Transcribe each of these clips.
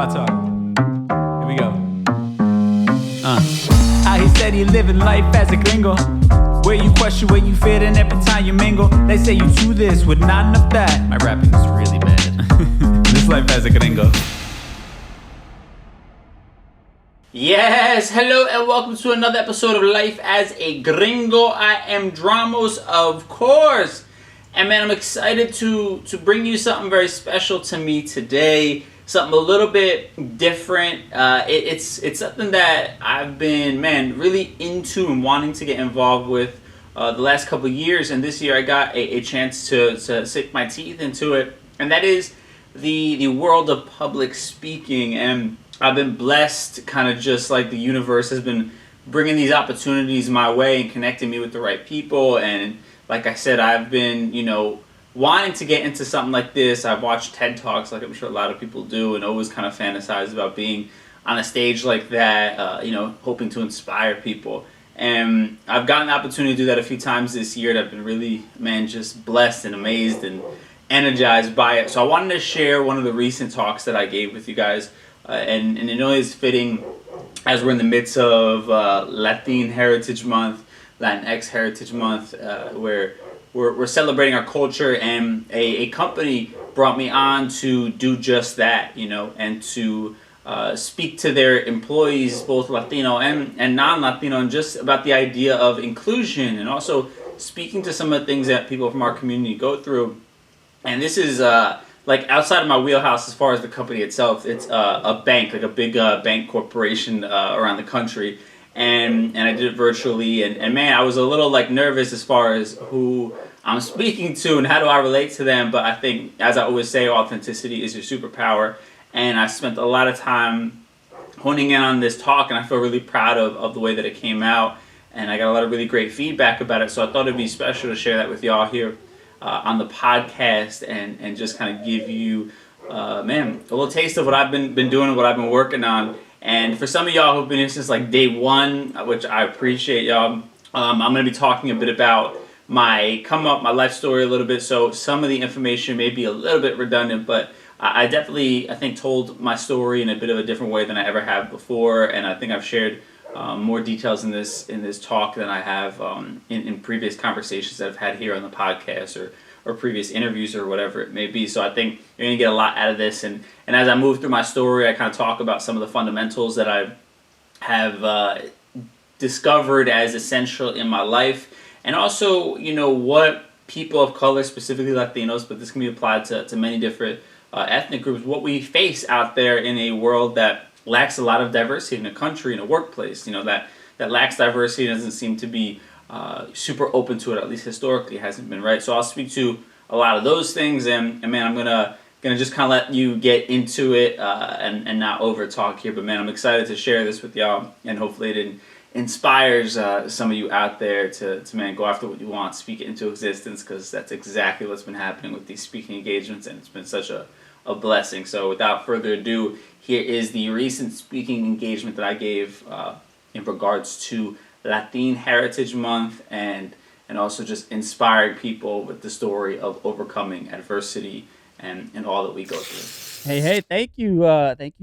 my talk. Here we go. How he said he living life as a gringo, where you question where you fit in every time you mingle. They say you do this with not enough that. My rapping is really bad. This life as a gringo. Yes, hello and welcome to another episode of Life as a Gringo. I am Dramos, of course. And man, I'm excited to bring you something very special to me today. Something a little bit different. It's something that I've been, really into and wanting to get involved with the last couple of years. And this year I got a chance to sink my teeth into it. And that is the world of public speaking. And I've been blessed, kind of just like the universe has been bringing these opportunities my way and connecting me with the right people. And like I said, I've been, wanting to get into something like this. I've watched TED Talks, like I'm sure a lot of people do, and always kind of fantasize about being on a stage like that, hoping to inspire people. And I've gotten the opportunity to do that a few times this year, and I've been really, just blessed and amazed and energized by it. So I wanted to share one of the recent talks that I gave with you guys. And it is fitting as we're in the midst of Latin Heritage Month, Latinx Heritage Month, where we're celebrating our culture, and a company brought me on to do just that, and to speak to their employees, both Latino and non-Latino, and just about the idea of inclusion, and also speaking to some of the things that people from our community go through. And this is like outside of my wheelhouse as far as the company itself. It's a bank, like a big bank corporation around the country. And I did it virtually. And man, I was a little nervous as far as who I'm speaking to and how do I relate to them. But I think, as I always say, authenticity is your superpower. And I spent a lot of time honing in on this talk, and I feel really proud of the way that it came out. And I got a lot of really great feedback about it. So I thought it'd be special to share that with y'all here on the podcast, and just kind of give you, a little taste of what I've been doing, what I've been working on. And for some of y'all who've been here since day one, which I appreciate y'all, I'm going to be talking a bit about my come up, my life story a little bit. So some of the information may be a little bit redundant, but I definitely, I think, told my story in a bit of a different way than I ever have before. And I think I've shared more details in this talk than I have in previous conversations that I've had here on the podcast or previous interviews or whatever it may be. So I think you're going to get a lot out of this. And as I move through my story, I kind of talk about some of the fundamentals that I have discovered as essential in my life. And also, what people of color, specifically Latinos, but this can be applied to many different ethnic groups, what we face out there in a world that lacks a lot of diversity, in a country, in a workplace, that lacks diversity, doesn't seem to be super open to it, at least historically hasn't been, right? So I'll speak to a lot of those things, and man, I'm gonna just kind of let you get into it and not over talk here, but man, I'm excited to share this with y'all, and hopefully it inspires some of you out there to go after what you want, speak it into existence, because that's exactly what's been happening with these speaking engagements, and it's been such a blessing. So without further ado, here is the recent speaking engagement that I gave in regards to Latin Heritage Month, and also just inspiring people with the story of overcoming adversity and all that we go through. Hey, thank you,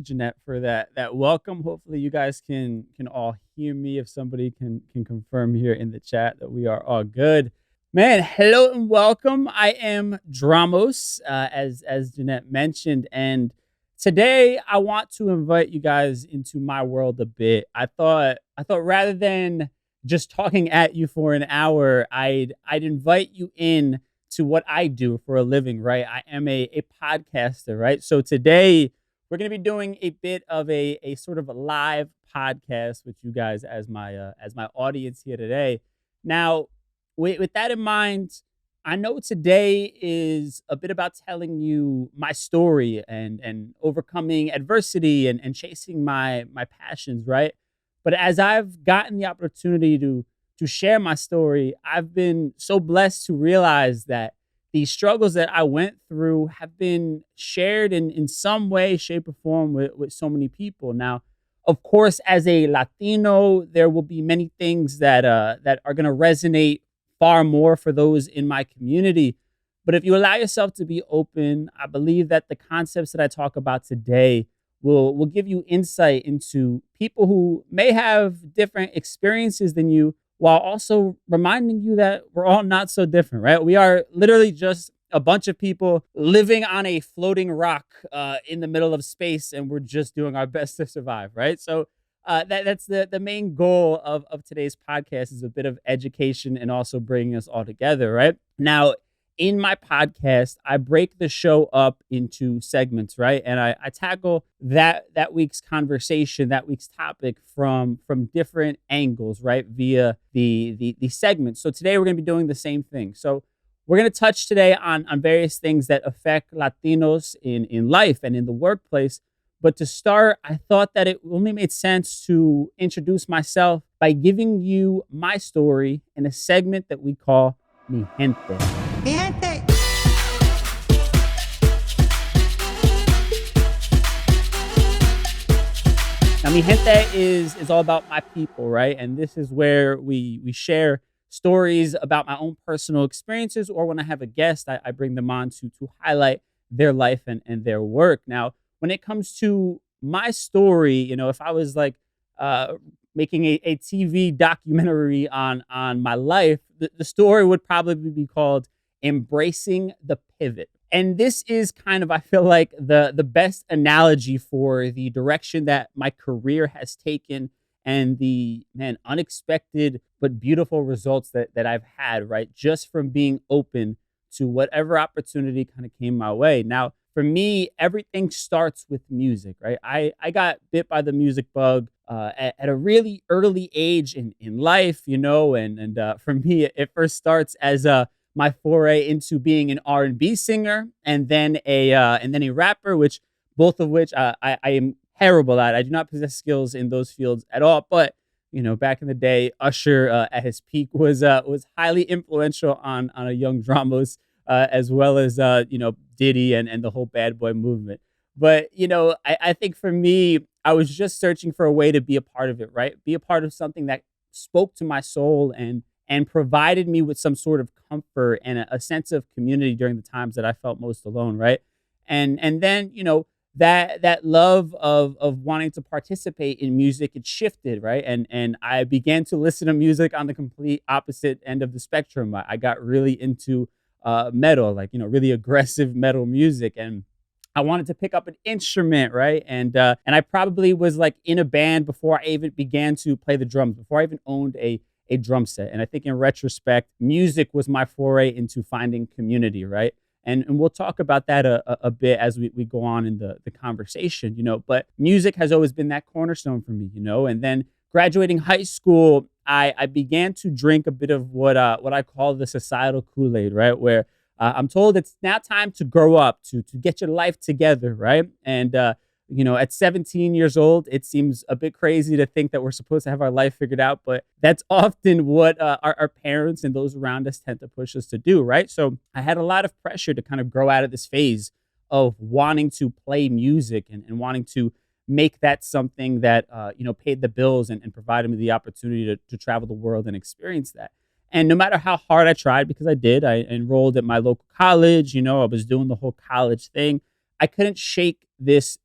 Jeanette, for that welcome. Hopefully you guys can all hear me. If somebody can confirm here in the chat that we are all good. Man, hello and welcome. I am Dramos, as Jeanette mentioned, and today I want to invite you guys into my world a bit. I thought rather than just talking at you for an hour, I'd invite you in to what I do for a living, right? I am a podcaster, right? So today we're going to be doing a bit of a sort of a live podcast with you guys as my audience here today. Now, with that in mind, I know today is a bit about telling you my story and overcoming adversity and chasing my passions, right? But as I've gotten the opportunity to share my story, I've been so blessed to realize that the struggles that I went through have been shared in some way, shape, or form with so many people. Now, of course, as a Latino, there will be many things that are going to resonate far more for those in my community. But if you allow yourself to be open, I believe that the concepts that I talk about today We'll give you insight into people who may have different experiences than you, while also reminding you that we're all not so different, right? We are literally just a bunch of people living on a floating rock in the middle of space, and we're just doing our best to survive, right? So that's the main goal of today's podcast, is a bit of education and also bringing us all together, right? Now, in my podcast, I break the show up into segments, right? And I tackle that week's conversation, that week's topic from different angles, right? Via the segments. So today we're going to be doing the same thing. So we're going to touch today on various things that affect Latinos in life and in the workplace. But to start, I thought that it only made sense to introduce myself by giving you my story in a segment that we call Mi Gente. Mi gente. Now, Mi Gente is all about my people, right? And this is where we share stories about my own personal experiences, or when I have a guest, I bring them on to highlight their life and their work. Now, when it comes to my story, if I was like making a TV documentary on my life, the story would probably be called Embracing the Pivot. And this is kind of, I feel like, the best analogy for the direction that my career has taken and the unexpected but beautiful results that I've had, right? Just from being open to whatever opportunity kind of came my way. Now, for me, everything starts with music, right? I got bit by the music bug at a really early age in life, and for me, it first starts as my foray into being an R&B singer, and then a rapper, which both of which I am terrible at. I do not possess skills in those fields at all. But back in the day, Usher at his peak was highly influential on a young Dramos, as well as Diddy and the whole bad boy movement. But I think for me, I was just searching for a way to be a part of it, right? Be a part of something that spoke to my soul and provided me with some sort of comfort and a sense of community during the times that I felt most alone, right? And then that love of wanting to participate in music, it shifted, right? And I began to listen to music on the complete opposite end of the spectrum. I got really into metal, like really aggressive metal music, and I wanted to pick up an instrument, right? And I probably was like in a band before I even began to play the drums, before I even owned a drum set. And I think in retrospect, music was my foray into finding community, right? And we'll talk about that a bit as we go on in the conversation, but music has always been that cornerstone for me, and then graduating high school, I began to drink a bit of what I call the societal Kool-Aid, right? Where I'm told it's now time to grow up, to get your life together, right? And at 17 years old, it seems a bit crazy to think that we're supposed to have our life figured out, but that's often what our parents and those around us tend to push us to do, right? So I had a lot of pressure to kind of grow out of this phase of wanting to play music and wanting to make that something that paid the bills and provided me the opportunity to travel the world and experience that. And no matter how hard I tried, because I did, I enrolled at my local college, I was doing the whole college thing. I couldn't shake this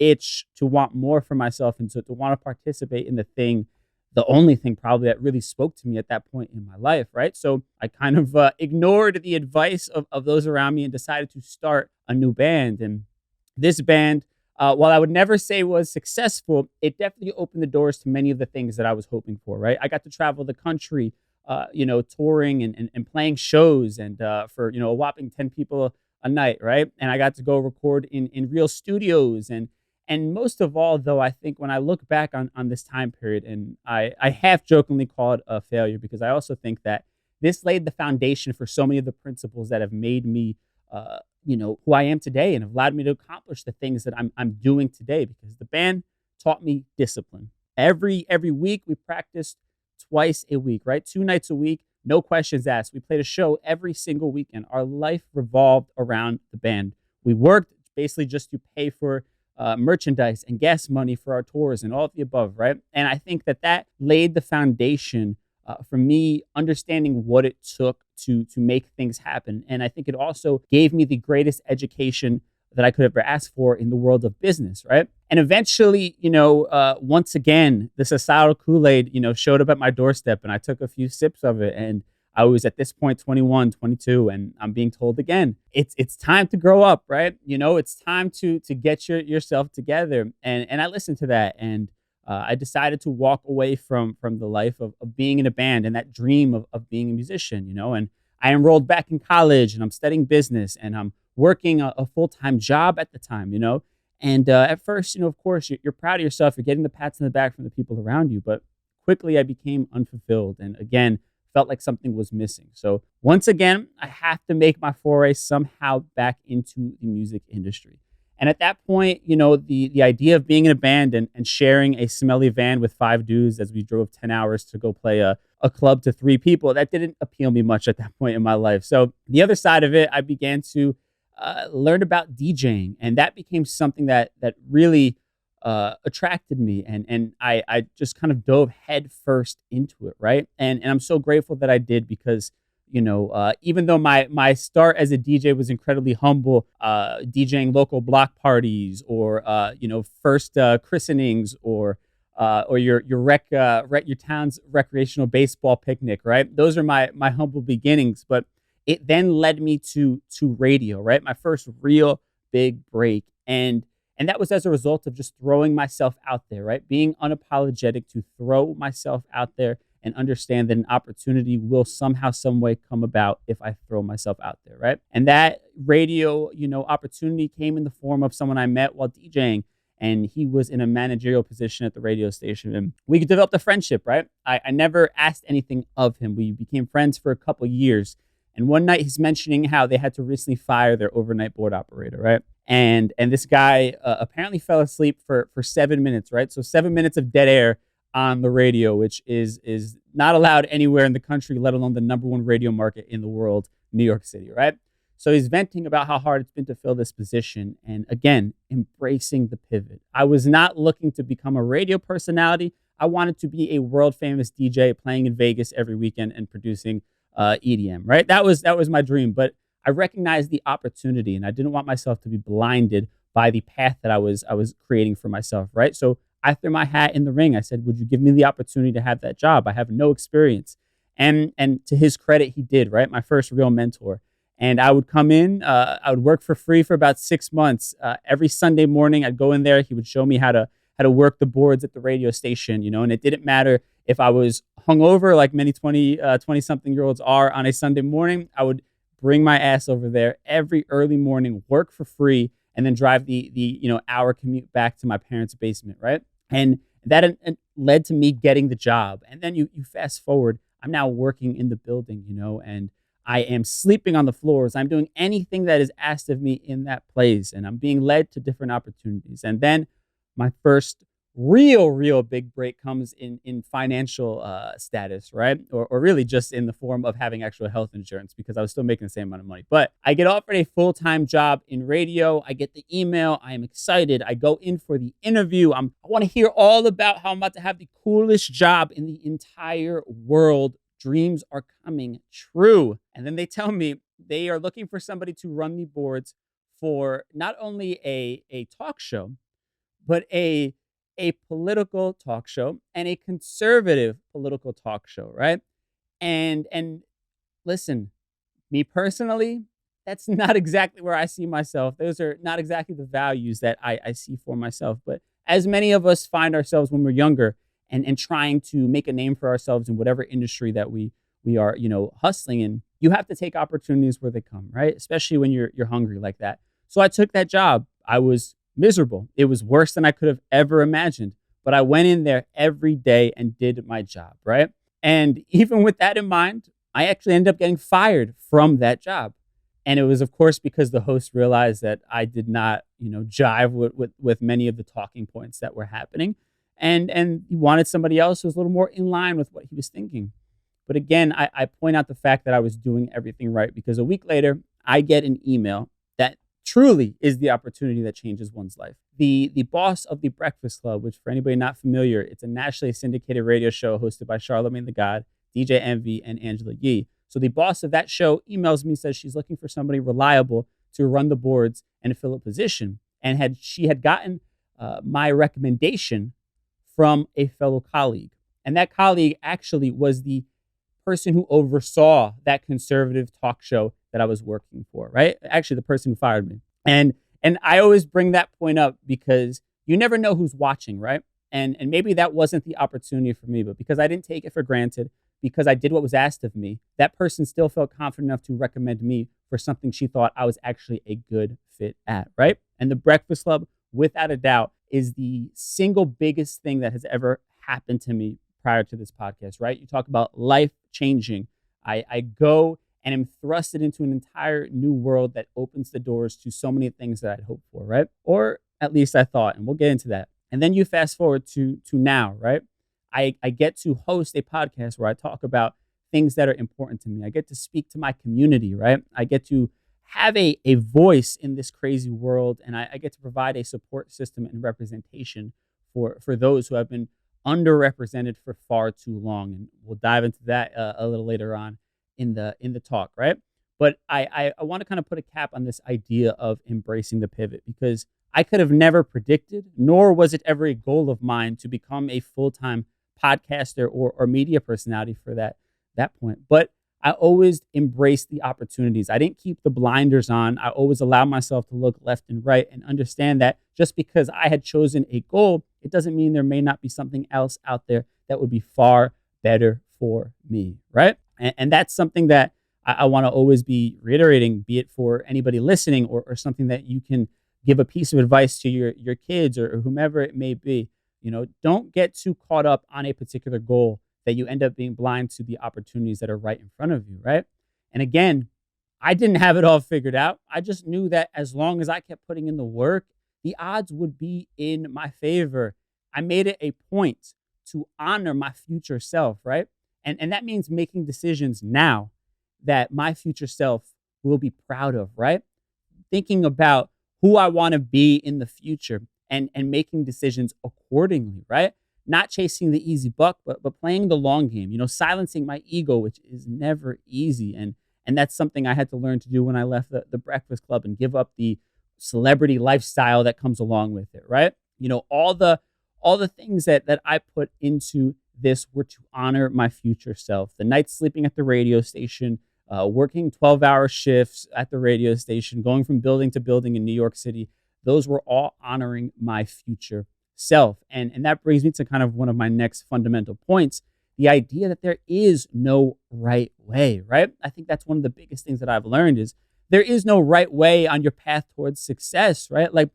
itch to want more for myself and to want to participate in the only thing probably that really spoke to me at that point in my life, right? So I kind of ignored the advice of those around me and decided to start a new band. And this band, while I would never say was successful, it definitely opened the doors to many of the things that I was hoping for, right? I got to travel the country, touring and playing shows, and for a whopping 10 people a night, right? And I got to go record in real studios, and most of all, though, I think when I look back on this time period, and I half jokingly call it a failure, because I also think that this laid the foundation for so many of the principles that have made me who I am today and have allowed me to accomplish the things that I'm doing today, because the band taught me discipline. Every week we practiced twice a week, right? 2 nights a week, no questions asked. We played a show every single weekend. Our life revolved around the band. We worked basically just to pay for merchandise and gas money for our tours and all of the above, right? And I think that laid the foundation for me understanding what it took to make things happen. And I think it also gave me the greatest education that I could ever ask for in the world of business, right? And eventually, once again, the societal Kool-Aid, showed up at my doorstep, and I took a few sips of it, and I was at this point 21, 22, and I'm being told again, it's time to grow up, right? It's time to get yourself together, and I listened to that, and I decided to walk away from the life of being in a band and that dream of being a musician, and I enrolled back in college, and I'm studying business, and I'm working a full-time job at the time, and at first, of course, you're proud of yourself, you're getting the pats on the back from the people around you, but quickly I became unfulfilled, and again, felt like something was missing. So once again, I have to make my foray somehow back into the music industry. And at that point, the idea of being in a band and sharing a smelly van with 5 dudes as we drove 10 hours to go play a club to 3 people, that didn't appeal me much at that point in my life. So the other side of it, I began to learn about DJing, and that became something that really attracted me, and I just kind of dove head first into it, right? And I'm so grateful that I did because, even though my start as a DJ was incredibly humble, DJing local block parties or first christenings or your town's recreational baseball picnic, right? Those are my humble beginnings, but it then led me to radio, right? My first real big break, and that was as a result of just throwing myself out there, right? Being unapologetic to throw myself out there and understand that an opportunity will somehow, some way come about if I throw myself out there, right? And that radio, opportunity came in the form of someone I met while DJing, and he was in a managerial position at the radio station, and we developed a friendship, right? I never asked anything of him. We became friends for a couple years, and one night he's mentioning how they had to recently fire their overnight board operator, right? And this guy apparently fell asleep for 7 minutes, right? So 7 minutes of dead air on the radio, which is not allowed anywhere in the country, let alone the number 1 radio market in the world, New York City, right? So he's venting about how hard it's been to fill this position. And again, embracing the pivot. I was not looking to become a radio personality. I wanted to be a world famous DJ playing in Vegas every weekend and producing EDM, right? That was my dream. But I recognized the opportunity, and I didn't want myself to be blinded by the path that I was creating for myself, right? So I threw my hat in the ring. I said, would you give me the opportunity to have that job? I have no experience. And to his credit, he did, right? My first real mentor. And I would come in, I would work for free for about 6 months. Every Sunday morning, I'd go in there. He would show me how to work the boards at the radio station, and it didn't matter if I was hungover, like many 20-something-year-olds are on a Sunday morning. I would bring my ass over there every early morning, work for free, and then drive the hour commute back to my parents' basement, right? And that led to me getting the job. And then you fast forward, I'm now working in the building, and I am sleeping on the floors. I'm doing anything that is asked of me in that place, and I'm being led to different opportunities. And then my first real big break comes in financial status, right? Or really just in the form of having actual health insurance, because I was still making the same amount of money. But I get offered a full-time job in radio. I get the email. I am excited. I go in for the interview. I want to hear all about how I'm about to have the coolest job in the entire world. Dreams are coming true. And then they tell me they are looking for somebody to run the boards for not only a talk show, but a political talk show and a conservative political talk show, right? And listen, me personally, that's not exactly where I see myself. Those are not exactly the values that I see for myself. But as many of us find ourselves when we're younger and trying to make a name for ourselves in whatever industry that we are, hustling in, you have to take opportunities where they come, right? Especially when you're hungry like that. So I took that job. I was miserable. It was worse than I could have ever imagined. But I went in there every day and did my job, right? And even with that in mind, I actually ended up getting fired from that job. And it was, of course, because the host realized that I did not, jive with many of the talking points that were happening. And he wanted somebody else who was a little more in line with what he was thinking. But again, I point out the fact that I was doing everything right, because a week later, I get an email that truly is the opportunity that changes one's life. The boss of the Breakfast Club, which for anybody not familiar, it's a nationally syndicated radio show hosted by Charlamagne the God, DJ Envy, and Angela Yee. So the boss of that show emails me, says she's looking for somebody reliable to run the boards and fill a position. And she had gotten my recommendation from a fellow colleague. And that colleague actually was the person who oversaw that conservative talk show that I was working for, right? Actually, the person who fired me. And I always bring that point up because you never know who's watching, right? And maybe that wasn't the opportunity for me, but because I didn't take it for granted, because I did what was asked of me, that person still felt confident enough to recommend me for something she thought I was actually a good fit at, right? And the Breakfast Club, without a doubt, is the single biggest thing that has ever happened to me prior to this podcast, right? You talk about life changing. I go and am thrusted into an entire new world that opens the doors to so many things that I'd hoped for, right? Or at least I thought, and we'll get into that. And then you fast forward to now, right? I get to host a podcast where I talk about things that are important to me. I get to speak to my community, right? I get to have a voice in this crazy world, and I get to provide a support system and representation for those who have been underrepresented for far too long. And we'll dive into that a little later on in the talk, right? But I want to kind of put a cap on this idea of embracing the pivot, because I could have never predicted, nor was it ever a goal of mine to become a full-time podcaster or media personality for that point. But I always embraced the opportunities. I didn't keep the blinders on. I always allowed myself to look left and right and understand that just because I had chosen a goal, it doesn't mean there may not be something else out there that would be far better for me, right? And that's something that I want to always be reiterating, be it for anybody listening or something that you can give a piece of advice to your kids or whomever it may be. You know, don't get too caught up on a particular goal that you end up being blind to the opportunities that are right in front of you, right? And again, I didn't have it all figured out. I just knew that as long as I kept putting in the work, the odds would be in my favor. I made it a point to honor my future self, right? And that means making decisions now that my future self will be proud of, right? Thinking about who I want to be in the future and making decisions accordingly, right? Not chasing the easy buck, but playing the long game, you know, silencing my ego, which is never easy. And that's something I had to learn to do when I left the Breakfast Club and give up the celebrity lifestyle that comes along with it, right? You know, all the things that I put into this were to honor my future self. The nights sleeping at the radio station, working 12-hour shifts at the radio station, going from building to building in New York City, those were all honoring my future self. And that brings me to kind of one of my next fundamental points, the idea that there is no right way, right? I think that's one of the biggest things that I've learned is there is no right way on your path towards success, right? Like,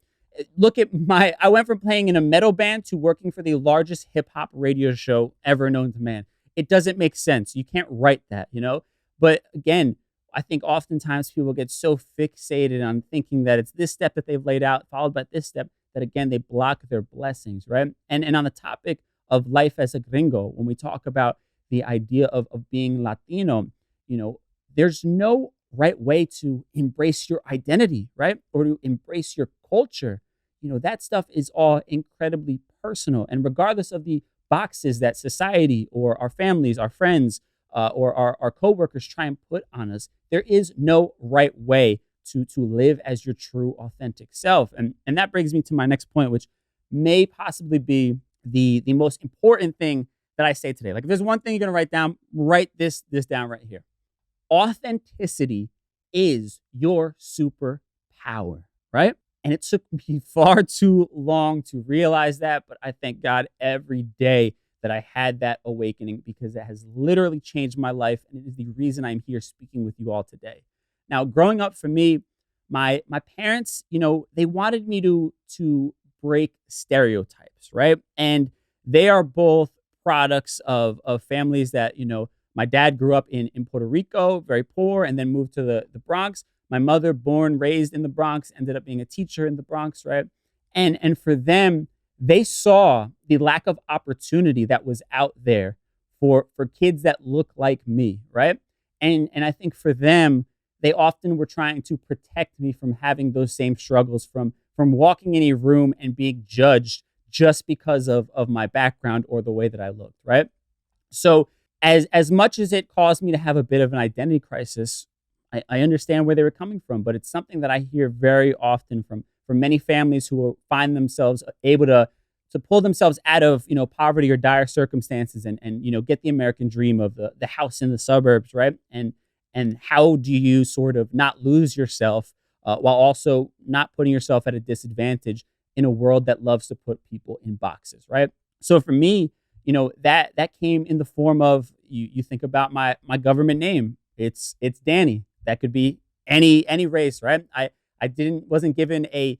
look at I went from playing in a metal band to working for the largest hip hop radio show ever known to man. It doesn't make sense. You can't write that, you know? But again, I think oftentimes people get so fixated on thinking that it's this step that they've laid out, followed by this step, that again, they block their blessings, right? And on the topic of life as a gringo, when we talk about the idea of being Latino, you know, there's no right way to embrace your identity, right? Or to embrace your culture. You know, that stuff is all incredibly personal. And regardless of the boxes that society or our families, our friends, or our coworkers try and put on us, there is no right way to live as your true, authentic self. And that brings me to my next point, which may possibly be the most important thing that I say today. Like, if there's one thing you're going to write down, write this down right here. Authenticity is your superpower, right? And it took me far too long to realize that, but I thank God every day that I had that awakening, because it has literally changed my life, and it is the reason I'm here speaking with you all today. Now, growing up for me, my parents, you know, they wanted me to break stereotypes, right? And they are both products of families that, you know, my dad grew up in Puerto Rico, very poor, and then moved to the Bronx. My mother, born, raised in the Bronx, ended up being a teacher in the Bronx, right? And for them, they saw the lack of opportunity that was out there for kids that look like me, right? And I think for them, they often were trying to protect me from having those same struggles, from walking in a room and being judged just because of my background or the way that I looked, right? So as much as it caused me to have a bit of an identity crisis, I understand where they were coming from, but it's something that I hear very often from many families who find themselves able to pull themselves out of, poverty or dire circumstances and get the American dream of the house in the suburbs, right? And how do you sort of not lose yourself while also not putting yourself at a disadvantage in a world that loves to put people in boxes, right? So for me, that came in the form of you think about my government name. It's Danny. That could be any race, right? I wasn't given a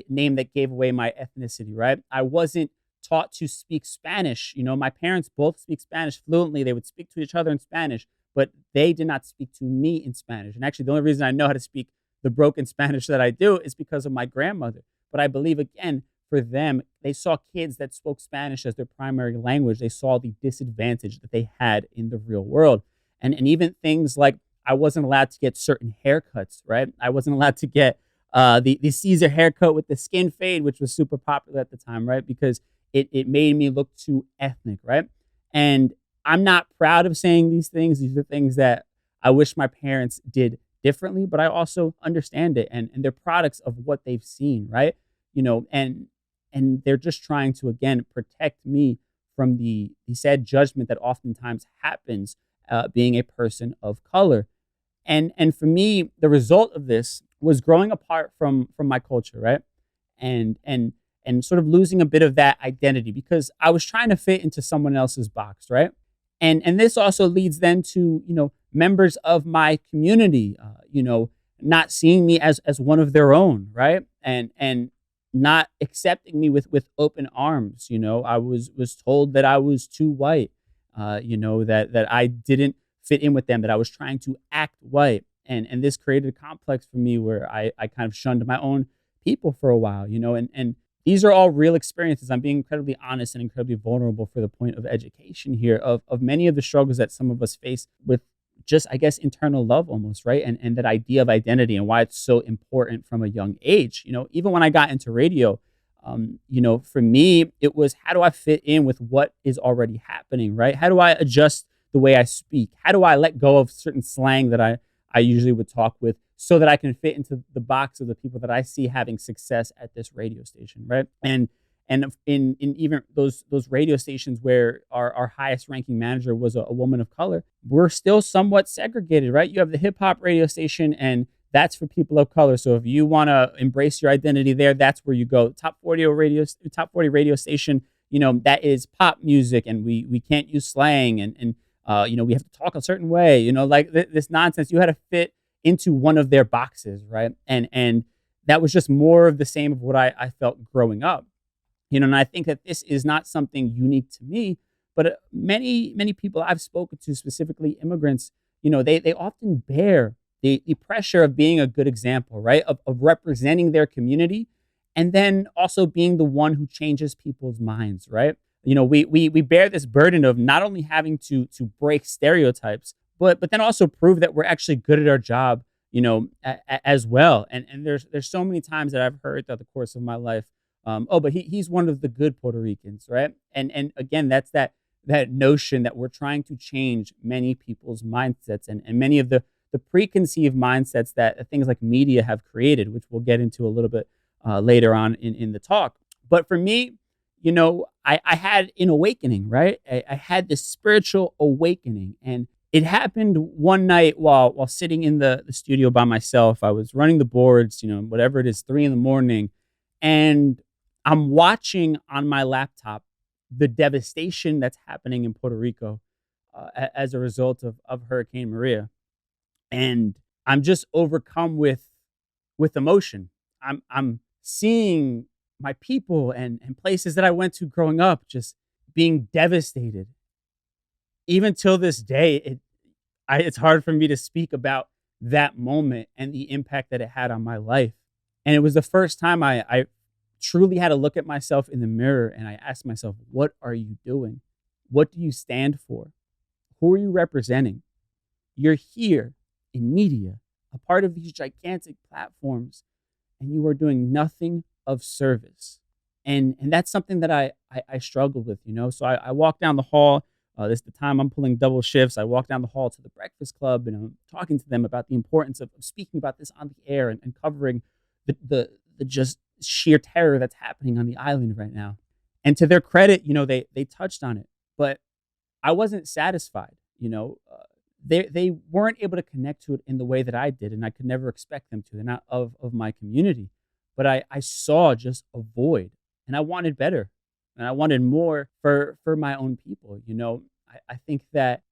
name that gave away my ethnicity, right? I wasn't taught to speak Spanish. My parents both speak Spanish fluently. They would speak to each other in Spanish, but they did not speak to me in Spanish. And actually, the only reason I know how to speak the broken Spanish that I do is because of my grandmother. But I believe, again, for them, they saw kids that spoke Spanish as their primary language. They saw the disadvantage that they had in the real world. And even things like I wasn't allowed to get certain haircuts, right? I wasn't allowed to get the Caesar haircut with the skin fade, which was super popular at the time, right? Because it made me look too ethnic, right? And I'm not proud of saying these things. These are things that I wish my parents did differently, but I also understand it. And they're products of what they've seen, right? And they're just trying to, again, protect me from the sad judgment that oftentimes happens being a person of color. And for me, the result of this was growing apart from my culture, right? And sort of losing a bit of that identity because I was trying to fit into someone else's box, right? And this also leads then to, members of my community, not seeing me as one of their own, right? And not accepting me with open arms. I was told that I was too white, that I didn't fit in with them, that I was trying to act white. And this created a complex for me where I kind of shunned my own people for a while, and these are all real experiences. I'm being incredibly honest and incredibly vulnerable for the point of education here of many of the struggles that some of us face with just, I guess, internal love almost, right? And that idea of identity and why it's so important from a young age. Even when I got into radio, for me, it was how do I fit in with what is already happening, right? How do I adjust the way I speak? How do I let go of certain slang that I usually would talk with so that I can fit into the box of the people that I see having success at this radio station, right? And in even those radio stations where our highest ranking manager was a woman of color, we're still somewhat segregated, right? You have the hip hop radio station, and that's for people of color. So if you want to embrace your identity there, that's where you go. Top 40 radio station, that is pop music, and we can't use slang, and we have to talk a certain way, like this nonsense. You had to fit into one of their boxes, right? And that was just more of the same of what I felt growing up. And I think that this is not something unique to me, but many people I've spoken to, specifically immigrants, they often bear the pressure of being a good example, right? Of representing their community, and then also being the one who changes people's minds, right? We bear this burden of not only having to break stereotypes, but then also prove that we're actually good at our job, as well. And there's so many times that I've heard throughout the course of my life, but he's one of the good Puerto Ricans, right? And again, that's that notion that we're trying to change many people's mindsets and many of the preconceived mindsets that things like media have created, which we'll get into a little bit later on in the talk. But for me, I had an awakening, right? I had this spiritual awakening, and it happened one night while sitting in the studio by myself. I was running the boards, whatever it is, 3 a.m, and I'm watching on my laptop the devastation that's happening in Puerto Rico as a result of Hurricane Maria. And I'm just overcome with emotion. I'm seeing my people and places that I went to growing up just being devastated. Even till this day, it's hard for me to speak about that moment and the impact that it had on my life. And it was the first time I truly had to look at myself in the mirror, and I asked myself, what are you doing? What do you stand for? Who are you representing? You're here in media, a part of these gigantic platforms, and you are doing nothing of service. And that's something that I struggled with, So I walked down the hall This is the time I'm pulling double shifts. I walk down the hall to the Breakfast Club, and I'm talking to them about the importance of speaking about this on the air and covering the just sheer terror that's happening on the island right now. And to their credit, they touched on it, but I wasn't satisfied. They weren't able to connect to it in the way that I did, and I could never expect them to. They're not of my community, but I saw just a void, and I wanted better, and I wanted more for my own people. I think that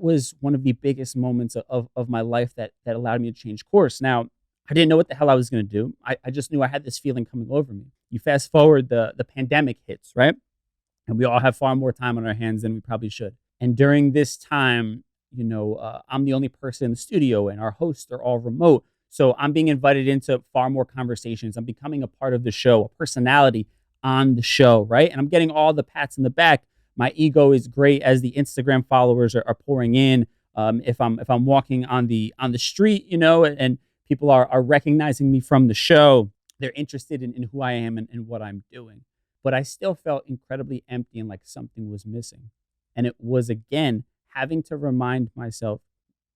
was one of the biggest moments of my life that allowed me to change course. Now, I didn't know what the hell I was going to do. I just knew I had this feeling coming over me. You fast forward, the pandemic hits, right? And we all have far more time on our hands than we probably should. And during this time, I'm the only person in the studio, and our hosts are all remote. So I'm being invited into far more conversations. I'm becoming a part of the show, a personality on the show, right? And I'm getting all the pats in the back. My ego is great as the Instagram followers are pouring in. If I'm walking on the street, and people are recognizing me from the show, they're interested in who I am and what I'm doing. But I still felt incredibly empty and like something was missing. And it was, again, having to remind myself,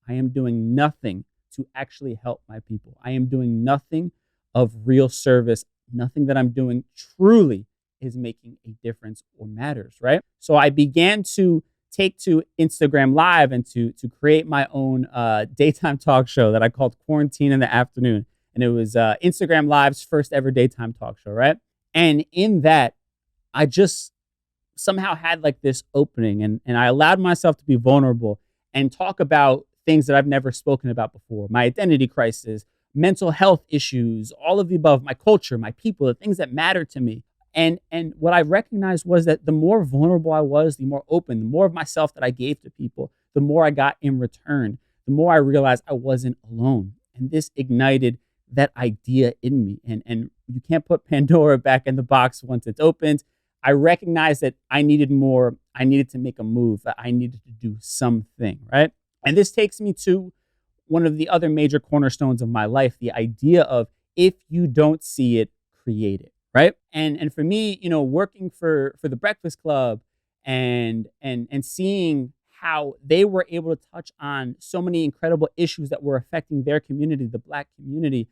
I am doing nothing to actually help my people. I am doing nothing of real service. Nothing that I'm doing truly is making a difference or matters, right? So I began to take to Instagram Live and to create my own daytime talk show that I called Quarantine in the Afternoon. And it was Instagram Live's first ever daytime talk show, right? And in that, I just somehow had like this opening, and I allowed myself to be vulnerable and talk about things that I've never spoken about before. My identity crisis, mental health issues, all of the above, my culture, my people, the things that matter to me. And what I recognized was that the more vulnerable I was, the more open, the more of myself that I gave to people, the more I got in return, the more I realized I wasn't alone. And this ignited that idea in me. And you can't put Pandora back in the box once it's opened. I recognized that I needed more. I needed to make a move. I needed to do something, right? And this takes me to one of the other major cornerstones of my life, the idea of if you don't see it, create it, right? And for me, working for the Breakfast Club and seeing how they were able to touch on so many incredible issues that were affecting their community, the Black community,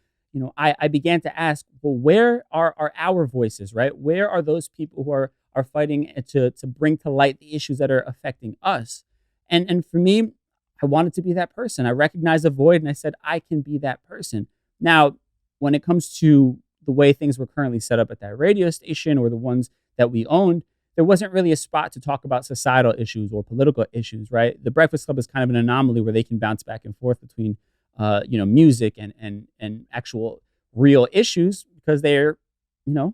I began to ask, well, where are our voices, right? Where are those people who are fighting to bring to light the issues that are affecting us? And for me, I wanted to be that person. I recognized a void, and I said, I can be that person. Now, when it comes to the way things were currently set up at that radio station or the ones that we owned, there wasn't really a spot to talk about societal issues or political issues, right? The Breakfast Club is kind of an anomaly where they can bounce back and forth between music and actual real issues because they're,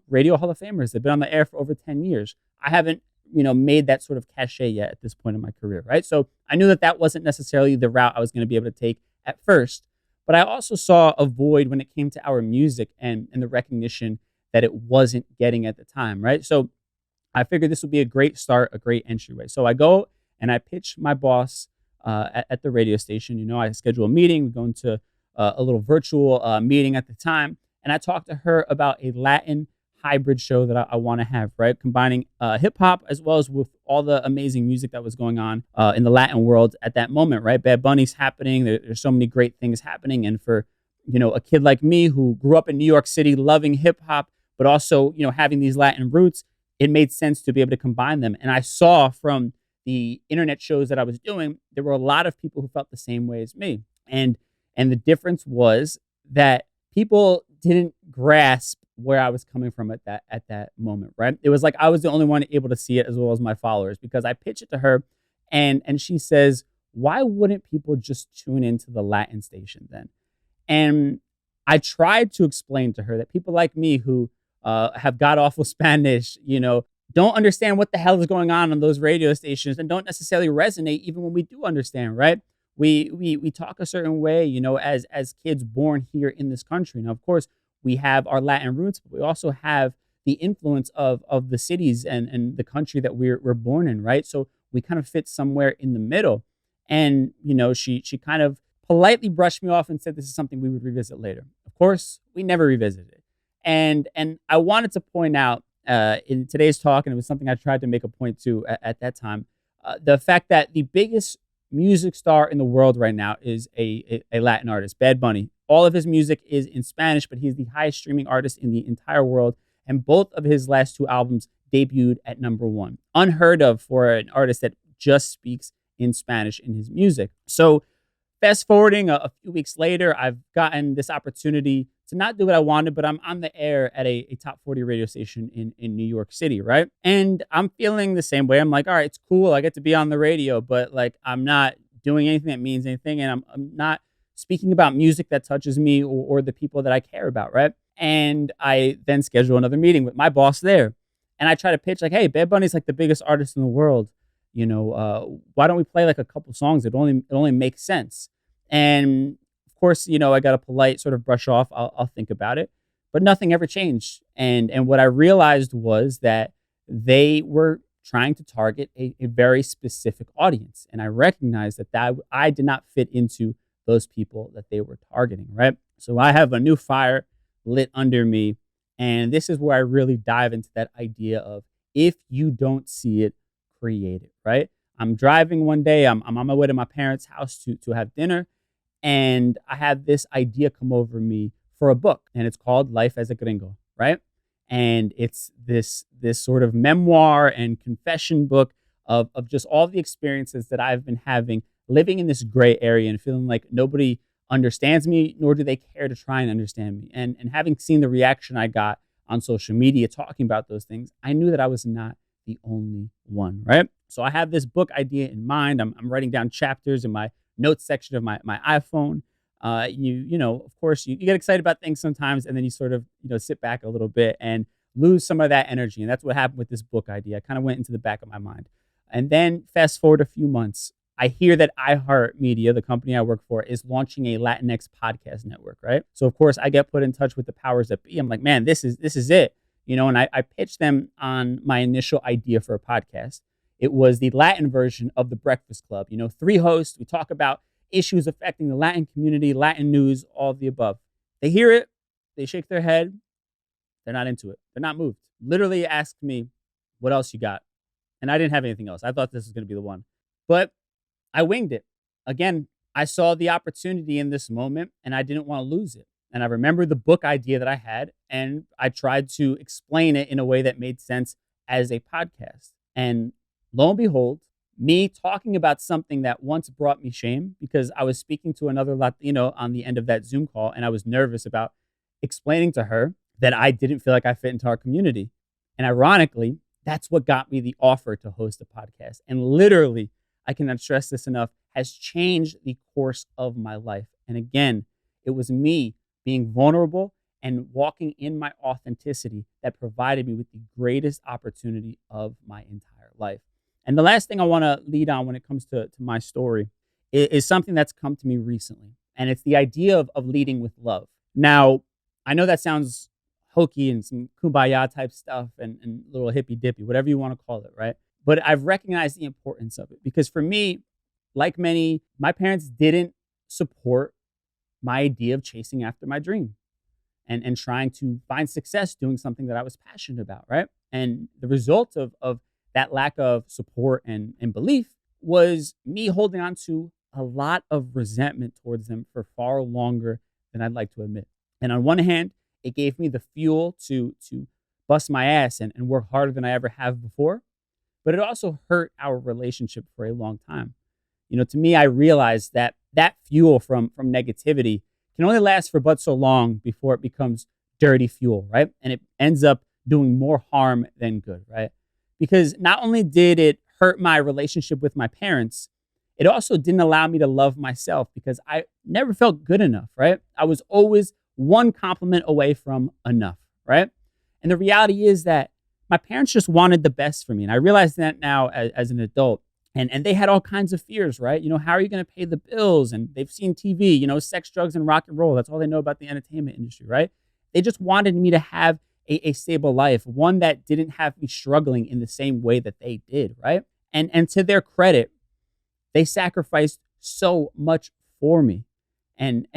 radio Hall of Famers. They've been on the air for over 10 years. I haven't, made that sort of cachet yet at this point in my career, right? So I knew that wasn't necessarily the route I was going to be able to take at first, but I also saw a void when it came to our music and the recognition that it wasn't getting at the time, right? So I figured this would be a great start, a great entryway. So I go and I pitch my boss at the radio station. I schedule a meeting. We go into a little virtual meeting at the time. And I talked to her about a Latin hybrid show that I want to have, right? Combining hip hop as well as with all the amazing music that was going on in the Latin world at that moment, right? Bad Bunny's happening. There's so many great things happening. And for, a kid like me who grew up in New York City loving hip hop, but also, having these Latin roots, it made sense to be able to combine them. And I saw from the internet shows that I was doing, there were a lot of people who felt the same way as me. And the difference was that people didn't grasp where I was coming from at that moment, right? It was like I was the only one able to see it as well as my followers, because I pitch it to her and she says, why wouldn't people just tune into the Latin station then? And I tried to explain to her that people like me who have god-awful Spanish, don't understand what the hell is going on those radio stations and don't necessarily resonate even when we do understand, right? We talk a certain way, as kids born here in this country. Now, of course, we have our Latin roots, but we also have the influence of the cities and the country that we're born in, right? So we kind of fit somewhere in the middle. And, she kind of politely brushed me off and said this is something we would revisit later. Of course, we never revisited it. And I wanted to point out in today's talk, and it was something I tried to make a point to at that time, The fact that the biggest music star in the world right now is a Latin artist, Bad Bunny. All of his music is in Spanish, but he's the highest streaming artist in the entire world. And both of his last two albums debuted at #1. Unheard of for an artist that just speaks in Spanish in his music. So fast forwarding a few weeks later, I've gotten this opportunity to not do what I wanted, but I'm on the air at a top 40 radio station in New York City, right? And I'm feeling the same way. I'm like, all right, it's cool. I get to be on the radio, but like I'm not doing anything that means anything. And I'm not speaking about music that touches me or the people that I care about, right? And I then schedule another meeting with my boss there. And I try to pitch like, hey, Bad Bunny's like the biggest artist in the world. Why don't we play like a couple songs? It only makes sense. And of course, I got a polite sort of brush off. I'll think about it, but nothing ever changed. And what I realized was that they were trying to target a very specific audience. And I recognized that I did not fit into those people that they were targeting, right? So I have a new fire lit under me. And this is where I really dive into that idea of if you don't see it, create it, right? I'm driving one day. I'm on my way to my parents' house to have dinner. And I had this idea come over me for a book. And it's called Life as a Gringo, right? And it's this sort of memoir and confession book of just all the experiences that I've been having living in this gray area and feeling like nobody understands me, nor do they care to try and understand me. And having seen the reaction I got on social media talking about those things, I knew that I was not the only one, right? So I have this book idea in mind. I'm writing down chapters in my notes section of my iPhone. Of course, you get excited about things sometimes, and then you sort of, sit back a little bit and lose some of that energy. And that's what happened with this book idea. I kind of went into the back of my mind. And then fast forward a few months, I hear that iHeartRadio, the company I work for, is launching a Latinx podcast network, right? So of course I get put in touch with the powers that be. I'm like, man, this is it. And I pitched them on my initial idea for a podcast. It was the Latin version of The Breakfast Club. 3 hosts. We talk about issues affecting the Latin community, Latin news, all of the above. They hear it. They shake their head. They're not into it. They're not moved. Literally asked me, what else you got? And I didn't have anything else. I thought this was going to be the one. But I winged it. Again, I saw the opportunity in this moment and I didn't want to lose it. And I remember the book idea that I had and I tried to explain it in a way that made sense as a podcast. And lo and behold, me talking about something that once brought me shame because I was speaking to another Latino on the end of that Zoom call and I was nervous about explaining to her that I didn't feel like I fit into our community. And ironically, that's what got me the offer to host a podcast. And literally, I cannot stress this enough, has changed the course of my life. And again, it was me being vulnerable and walking in my authenticity that provided me with the greatest opportunity of my entire life. And the last thing I want to lead on when it comes to my story is something that's come to me recently. And it's the idea of leading with love. Now, I know that sounds hokey and some kumbaya type stuff and a little hippy dippy, whatever you want to call it, right? But I've recognized the importance of it because for me, like many, my parents didn't support my idea of chasing after my dream and trying to find success doing something that I was passionate about, right? And the result of that lack of support and belief was me holding on to a lot of resentment towards them for far longer than I'd like to admit. And on one hand, it gave me the fuel to bust my ass and work harder than I ever have before. But it also hurt our relationship for a long time. To me, I realized that fuel from negativity can only last for but so long before it becomes dirty fuel, right? And it ends up doing more harm than good, right? Because not only did it hurt my relationship with my parents, it also didn't allow me to love myself because I never felt good enough, right? I was always one compliment away from enough, right? And the reality is that my parents just wanted the best for me. And I realize that now as an adult. And they had all kinds of fears, right? How are you going to pay the bills? And they've seen TV, sex, drugs, and rock and roll. That's all they know about the entertainment industry, right? They just wanted me to have a stable life, one that didn't have me struggling in the same way that they did, right? And to their credit, they sacrificed so much for me. And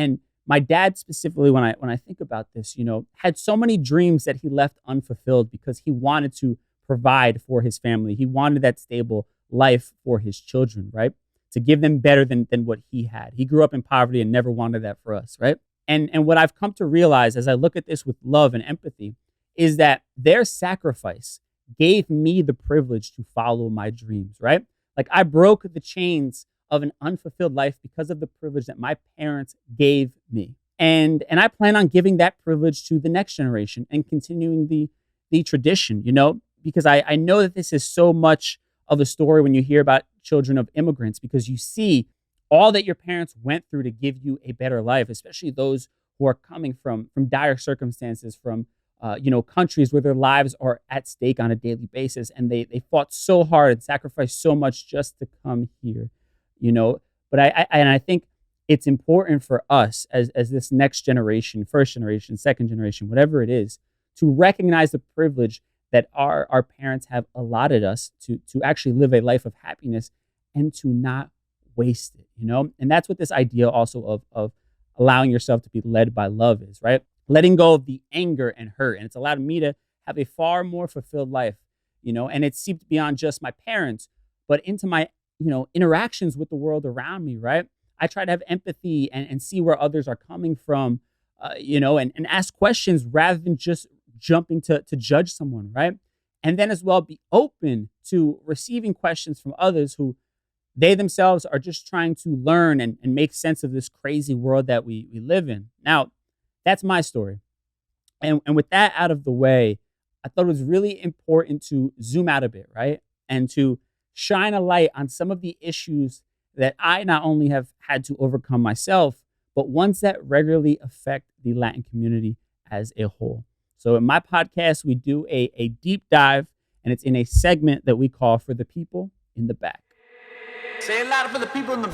my dad specifically, when I think about this, had so many dreams that he left unfulfilled because he wanted to provide for his family. He wanted that stable life for his children, right? To give them better than what he had. He grew up in poverty and never wanted that for us, right? And what I've come to realize as I look at this with love and empathy is that their sacrifice gave me the privilege to follow my dreams, right? Like I broke the chains of an unfulfilled life because of the privilege that my parents gave me. And I plan on giving that privilege to the next generation and continuing the tradition, because I know that this is so much of a story when you hear about children of immigrants, because you see all that your parents went through to give you a better life, especially those who are coming from dire circumstances, from countries where their lives are at stake on a daily basis, and they fought so hard and sacrificed so much just to come here, But I think it's important for us as this next generation, first generation, second generation, whatever it is, to recognize the privilege that our parents have allotted us to actually live a life of happiness and to not waste it, And that's what this idea also of allowing yourself to be led by love is, right? Letting go of the anger and hurt. And it's allowed me to have a far more fulfilled life, and it seeped beyond just my parents, but into my, interactions with the world around me, right? I try to have empathy and see where others are coming from, and ask questions rather than just jumping to judge someone, right? And then as well, be open to receiving questions from others who they themselves are just trying to learn and make sense of this crazy world that we live in. Now, that's my story. And with that out of the way, I thought it was really important to zoom out a bit, right? And to shine a light on some of the issues that I not only have had to overcome myself, but ones that regularly affect the Latin community as a whole. So in my podcast, we do a deep dive, and it's in a segment that we call For the People in the Back. Say it louder for the people in the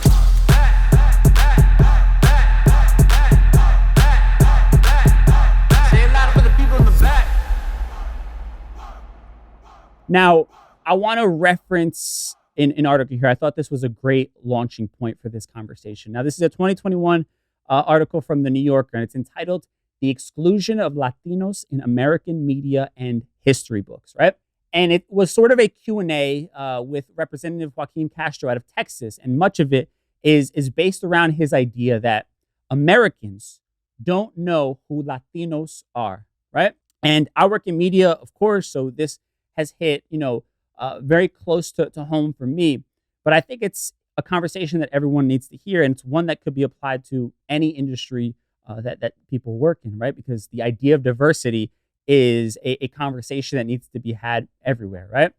Say it louder for the people in the back. Now, I want to reference an article here. I thought this was a great launching point for this conversation. Now, this is a 2021 article from the New Yorker, and it's entitled The Exclusion of Latinos in American Media and History Books, right? And it was sort of a Q&A with Representative Joaquin Castro out of Texas, and much of it is based around his idea that Americans don't know who Latinos are, right? And I work in media, of course, so this has hit, very close to home for me. But I think it's a conversation that everyone needs to hear, and it's one that could be applied to any industry that people work in, right? Because the idea of diversity is a conversation that needs to be had everywhere, right?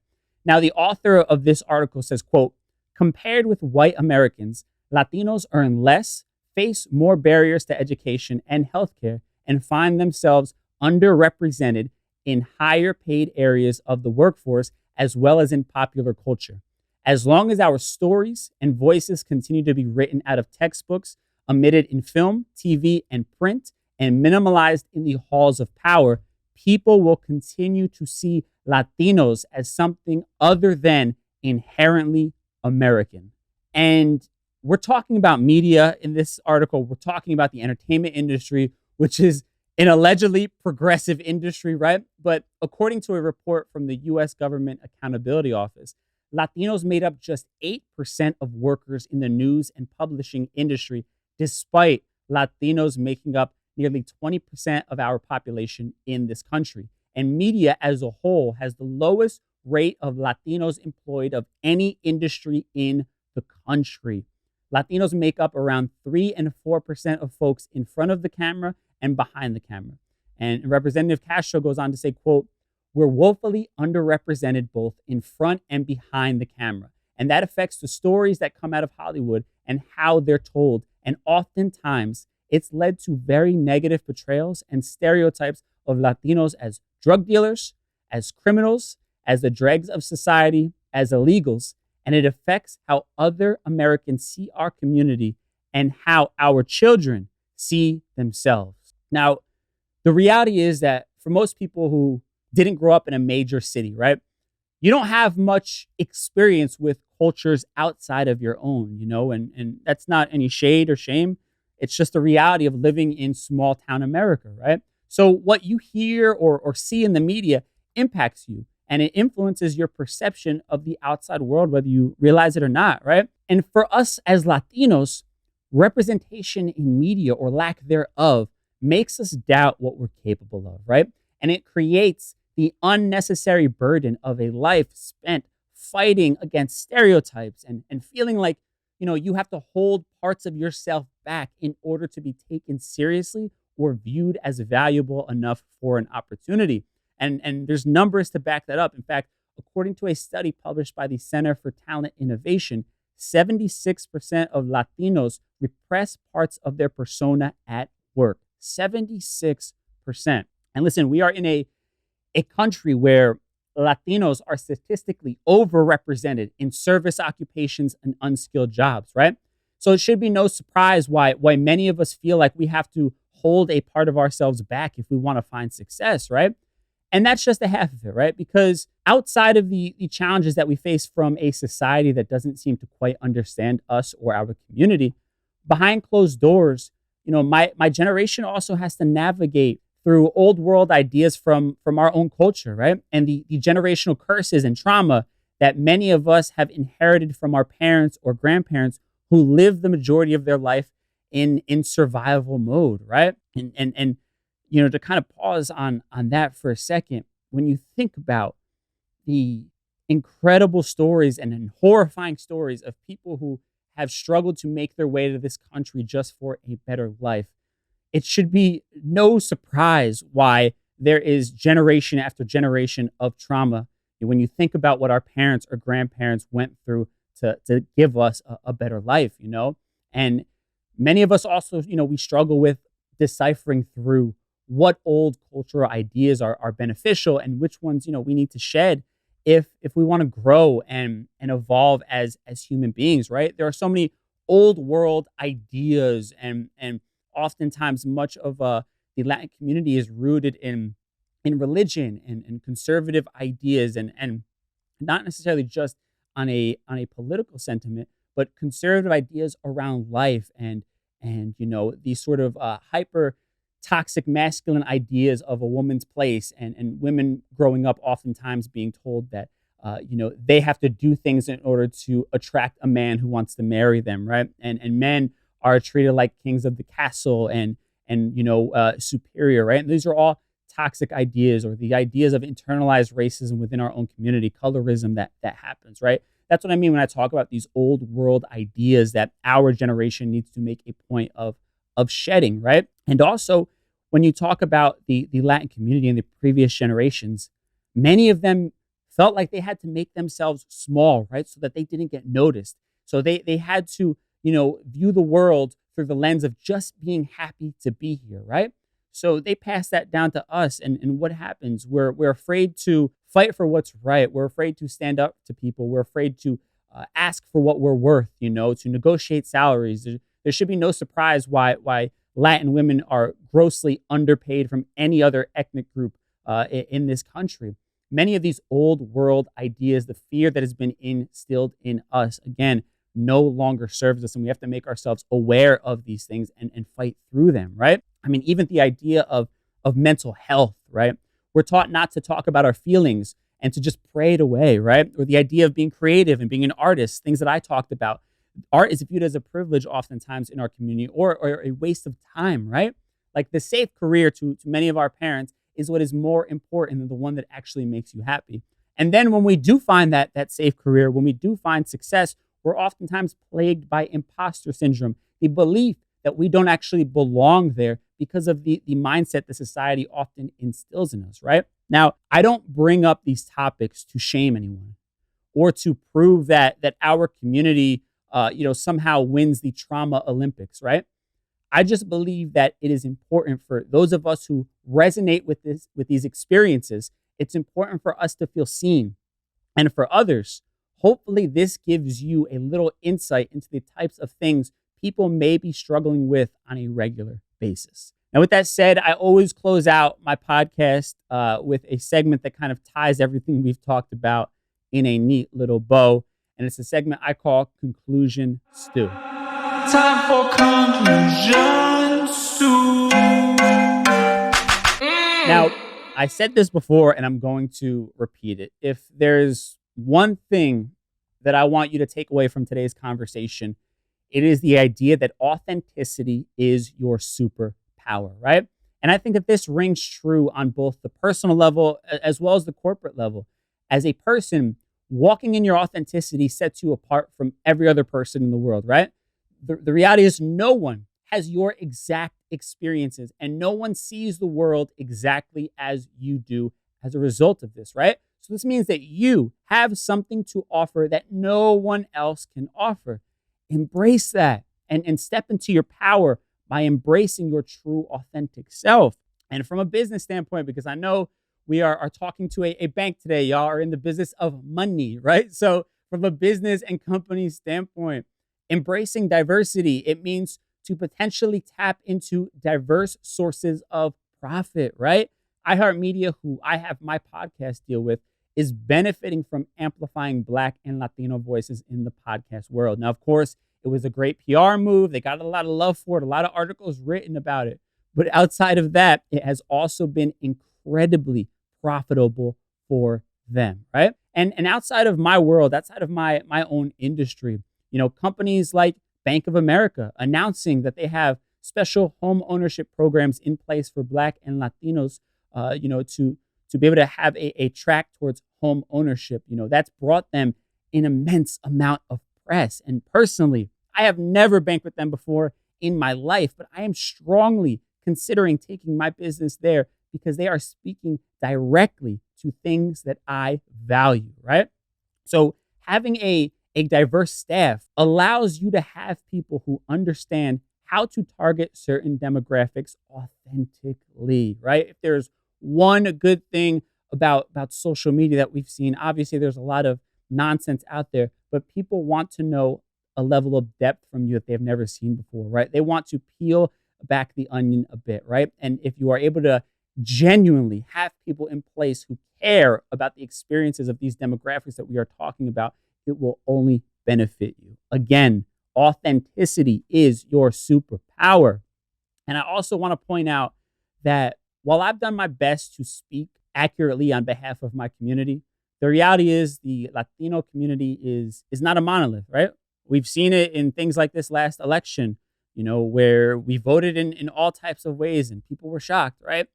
Now, the author of this article says, quote, compared with white Americans, Latinos earn less, face more barriers to education and healthcare, and find themselves underrepresented in higher paid areas of the workforce, as well as in popular culture. As long as our stories and voices continue to be written out of textbooks, omitted in film, TV, and print, and minimalized in the halls of power, people will continue to see Latinos as something other than inherently American. And we're talking about media in this article. We're talking about the entertainment industry, which is an allegedly progressive industry, right? But according to a report from the U.S. Government Accountability Office, Latinos made up just 8% of workers in the news and publishing industry, despite Latinos making up nearly 20% of our population in this country. And media as a whole has the lowest rate of Latinos employed of any industry in the country. Latinos make up around 3 and 4% of folks in front of the camera and behind the camera. And Representative Castro goes on to say, quote, we're woefully underrepresented both in front and behind the camera. And that affects the stories that come out of Hollywood and how they're told. And oftentimes, it's led to very negative portrayals and stereotypes of Latinos as drug dealers, as criminals, as the dregs of society, as illegals. And it affects how other Americans see our community and how our children see themselves. Now, the reality is that for most people who didn't grow up in a major city, right, you don't have much experience with cultures outside of your own, and that's not any shade or shame. It's just the reality of living in small town America, right? So what you hear or see in the media impacts you. and it influences your perception of the outside world, whether you realize it or not, right? And for us as Latinos, representation in media or lack thereof makes us doubt what we're capable of, right? And it creates the unnecessary burden of a life spent fighting against stereotypes and feeling like, you have to hold parts of yourself back in order to be taken seriously or viewed as valuable enough for an opportunity. And there's numbers to back that up. In fact, according to a study published by the Center for Talent Innovation, 76% of Latinos repress parts of their persona at work. 76%. And listen, we are in a country where Latinos are statistically overrepresented in service occupations and unskilled jobs, right? So it should be no surprise why many of us feel like we have to hold a part of ourselves back if we want to find success, right? And that's just a half of it, right? Because outside of the challenges that we face from a society that doesn't seem to quite understand us or our community, behind closed doors, my generation also has to navigate through old world ideas from our own culture, right? And the generational curses and trauma that many of us have inherited from our parents or grandparents who lived the majority of their life in survival mode, right? And to kind of pause on that for a second, when you think about the incredible stories and horrifying stories of people who have struggled to make their way to this country just for a better life, it should be no surprise why there is generation after generation of trauma. When you think about what our parents or grandparents went through to give us a better life, and many of us also, we struggle with deciphering through what old cultural ideas are beneficial and which ones, we need to shed if we want to grow and evolve as human beings, right? There are so many old world ideas and oftentimes much of the Latin community is rooted in religion and conservative ideas and not necessarily just on a political sentiment, but conservative ideas around life and these sort of hyper toxic masculine ideas of a woman's place and women growing up oftentimes being told that they have to do things in order to attract a man who wants to marry them, right? And men are treated like kings of the castle and superior, right? And these are all toxic ideas, or the ideas of internalized racism within our own community, colorism that happens, right? That's what I mean when I talk about these old world ideas that our generation needs to make a point of shedding, right? And also, when you talk about the Latin community and the previous generations, many of them felt like they had to make themselves small, right? So that they didn't get noticed. So they had to, view the world through the lens of just being happy to be here, right? So they pass that down to us. And what happens? We're afraid to fight for what's right. We're afraid to stand up to people. We're afraid to ask for what we're worth, to negotiate salaries. There should be no surprise why Latin women are grossly underpaid from any other ethnic group in this country. Many of these old world ideas, the fear that has been instilled in us, again, no longer serves us, and we have to make ourselves aware of these things and fight through them, right? I mean, even the idea of mental health, right? We're taught not to talk about our feelings and to just pray it away, right? Or the idea of being creative and being an artist, things that I talked about. Art is viewed as a privilege oftentimes in our community or a waste of time, right? Like the safe career to many of our parents is what is more important than the one that actually makes you happy. And then when we do find that safe career, when we do find success, we're oftentimes plagued by imposter syndrome, the belief that we don't actually belong there because of the mindset that society often instills in us, right? Now, I don't bring up these topics to shame anyone or to prove that our community somehow wins the trauma Olympics, right? I just believe that it is important for those of us who resonate with these experiences. It's important for us to feel seen. And for others, hopefully this gives you a little insight into the types of things people may be struggling with on a regular basis. Now, with that said, I always close out my podcast with a segment that kind of ties everything we've talked about in a neat little bow. And it's a segment I call Conclusion Stew. Time for Conclusion Stew. Now, I said this before and I'm going to repeat it. If there's one thing that I want you to take away from today's conversation, it is the idea that authenticity is your superpower, right? And I think that this rings true on both the personal level as well as the corporate level. As a person, walking in your authenticity sets you apart from every other person in the world, right? The reality is no one has your exact experiences and no one sees the world exactly as you do as a result of this, right? So this means that you have something to offer that no one else can offer. Embrace that and step into your power by embracing your true authentic self. And from a business standpoint, because I know we are talking to a bank today, y'all are in the business of money, right? So from a business and company standpoint, embracing diversity, it means to potentially tap into diverse sources of profit, right? iHeartRadio, who I have my podcast deal with, is benefiting from amplifying Black and Latino voices in the podcast world. Now, of course, it was a great PR move. They got a lot of love for it, a lot of articles written about it. But outside of that, it has also been incredibly profitable for them, right? And outside of my world, outside of my own industry, companies like Bank of America announcing that they have special home ownership programs in place for Black and Latinos, to be able to have a track towards home ownership. That's brought them an immense amount of press. And personally, I have never banked with them before in my life, but I am strongly considering taking my business there because they are speaking directly to things that I value, right? So having a diverse staff allows you to have people who understand how to target certain demographics authentically, right? If there's one good thing about social media that we've seen, obviously there's a lot of nonsense out there, but people want to know a level of depth from you that they've never seen before, right? They want to peel back the onion a bit, right? And if you are able to genuinely have people in place who care about the experiences of these demographics that we are talking about, it will only benefit you. Again, authenticity is your superpower. And I also want to point out that while I've done my best to speak accurately on behalf of my community, the reality is the Latino community is not a monolith, right? We've seen it in things like this last election, where we voted in all types of ways and people were shocked, right?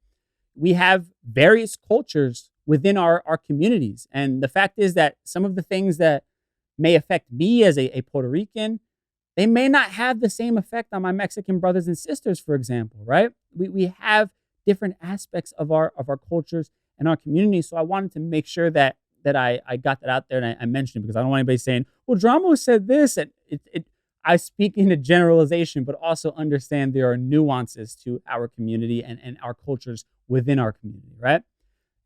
We have various cultures within our communities. And the fact is that some of the things that may affect me as a Puerto Rican, they may not have the same effect on my Mexican brothers and sisters, for example, right? We have different aspects of our cultures and our community. So I wanted to make sure that I got that out there and I mentioned it because I don't want anybody saying, well, Dramos said this. And I speak in a generalization, but also understand there are nuances to our community and our cultures within our community, right?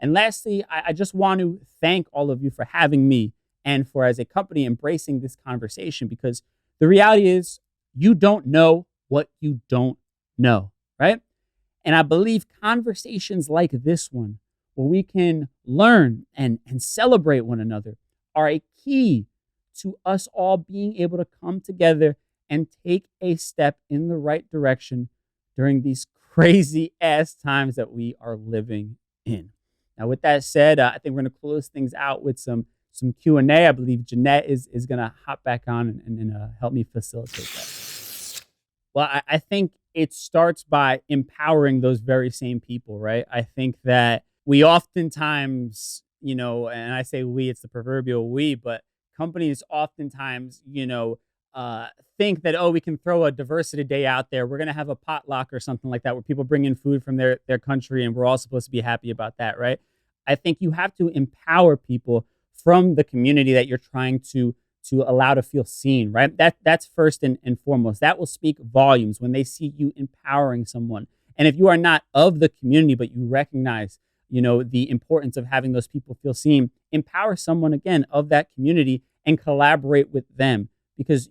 And lastly, I just want to thank all of you for having me and for, as a company, embracing this conversation, because the reality is you don't know what you don't know, right? And I believe conversations like this one, where we can learn and celebrate one another, are a key to us all being able to come together and take a step in the right direction during these crazy ass times that we are living in. Now, with that said, I think we're going to close things out with some Q&A. I believe Jeanette is going to hop back on and help me facilitate that. Well, I think it starts by empowering those very same people, right? I think that we oftentimes, and I say we, it's the proverbial we, but companies oftentimes, think that, we can throw a diversity day out there. We're going to have a potluck or something like that where people bring in food from their country and we're all supposed to be happy about that, right? I think you have to empower people from the community that you're trying to allow to feel seen, right? That's first and foremost. That will speak volumes when they see you empowering someone. And if you are not of the community, but you recognize, the importance of having those people feel seen, empower someone, again, of that community and collaborate with them. Because,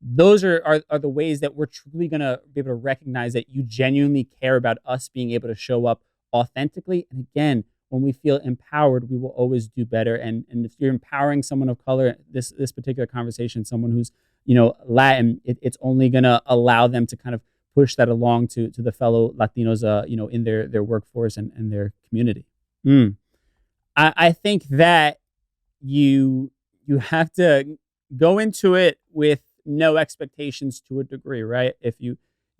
those are the ways that we're truly going to be able to recognize that you genuinely care about us being able to show up authentically. And again, when we feel empowered, we will always do better. And if you're empowering someone of color, this particular conversation, someone who's, Latin, it's only going to allow them to kind of push that along to the fellow Latinos, in their workforce and their community. Mm. I think that you have to go into it with no expectations to a degree, right? If you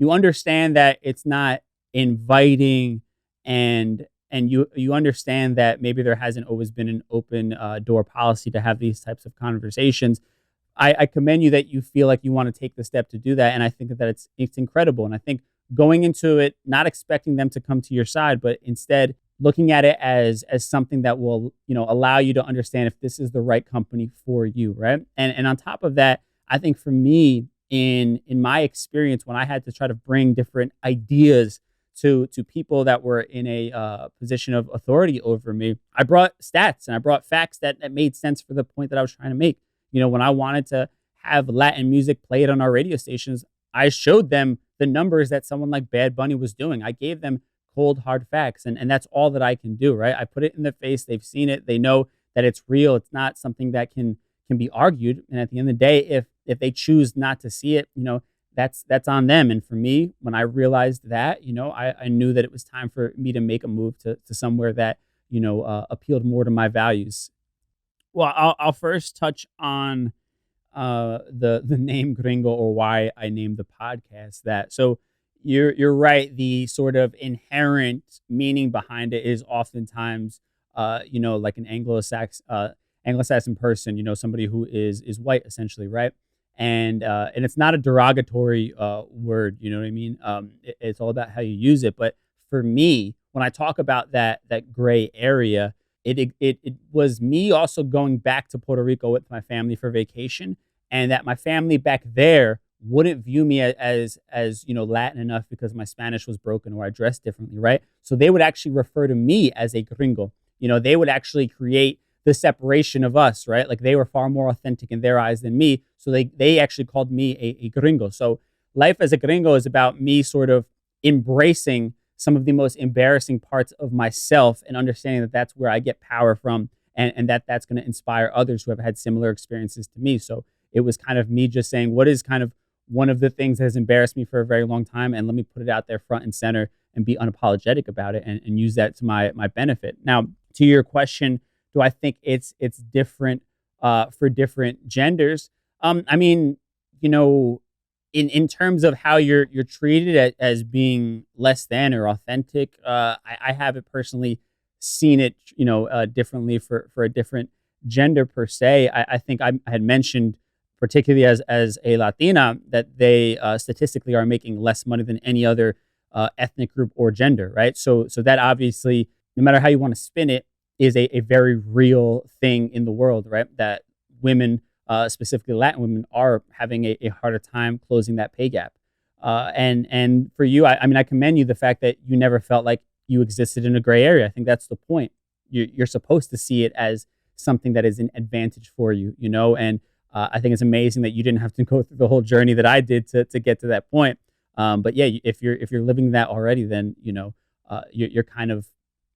understand that it's not inviting, and you understand that maybe there hasn't always been an open door policy to have these types of conversations. I commend you that you feel like you want to take the step to do that, and I think that it's incredible. And I think going into it, not expecting them to come to your side, but instead looking at it as something that will allow you to understand if this is the right company for you, right? And on top of that, I think for me, in my experience, when I had to try to bring different ideas to people that were in a position of authority over me, I brought stats and I brought facts that made sense for the point that I was trying to make. When I wanted to have Latin music played on our radio stations, I showed them the numbers that someone like Bad Bunny was doing. I gave them cold, hard facts, and that's all that I can do, right? I put it in their face. They've seen it. They know that it's real. It's not something that can be argued. And at the end of the day, if they choose not to see it, that's on them. And for me, when I realized that, I knew that it was time for me to make a move to somewhere that appealed more to my values. Well, I'll first touch on the name Gringo, or why I named the podcast that. So you're right. The sort of inherent meaning behind it is oftentimes like an Anglo-Saxon person, somebody who is white, essentially, right? And it's not a derogatory word, you know what I mean? It's all about how you use it. But for me, when I talk about that gray area, it was me also going back to Puerto Rico with my family for vacation, and that my family back there wouldn't view me as Latin enough because my Spanish was broken or I dressed differently, right? So they would actually refer to me as a gringo. They would actually create the separation of us, right? Like they were far more authentic in their eyes than me. So they actually called me a gringo. So life as a gringo is about me sort of embracing some of the most embarrassing parts of myself and understanding that that's where I get power from, and that's going to inspire others who have had similar experiences to me. So it was kind of me just saying, what is kind of one of the things that has embarrassed me for a very long time, and let me put it out there front and center and be unapologetic about it, and use that to my benefit. Now, to your question, do I think it's different for different genders? I mean, in terms of how you're treated as being less than or authentic, I haven't personally seen it, differently for a different gender per se. I think I had mentioned, particularly as a Latina, that they statistically are making less money than any other ethnic group or gender, right? So that obviously, no matter how you want to spin it, is a very real thing in the world, right? That women, specifically Latin women, are having a harder time closing that pay gap. And for you, I mean, I commend you the fact that you never felt like you existed in a gray area. I think that's the point. You're supposed to see it as something that is an advantage for you, and I think it's amazing that you didn't have to go through the whole journey that I did to get to that point. But yeah, if you're living that already, then you're kind of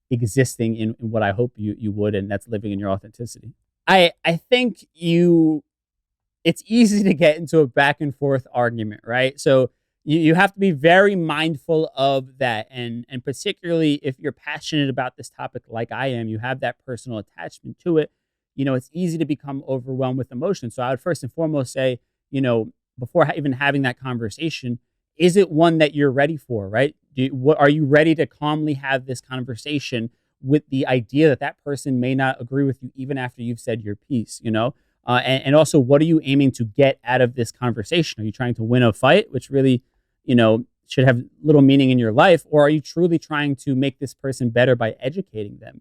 existing in what I hope you would, and that's living in your authenticity. I think it's easy to get into a back and forth argument, right? So you have to be very mindful of that, and particularly if you're passionate about this topic like I am, you have that personal attachment to it. It's easy to become overwhelmed with emotion. So I would first and foremost say, before even having that conversation, is it one that you're ready for, right? Are you ready to calmly have this conversation with the idea that person may not agree with you even after you've said your piece, and also, what are you aiming to get out of this conversation? Are you trying to win a fight, which really, should have little meaning in your life? Or are you truly trying to make this person better by educating them,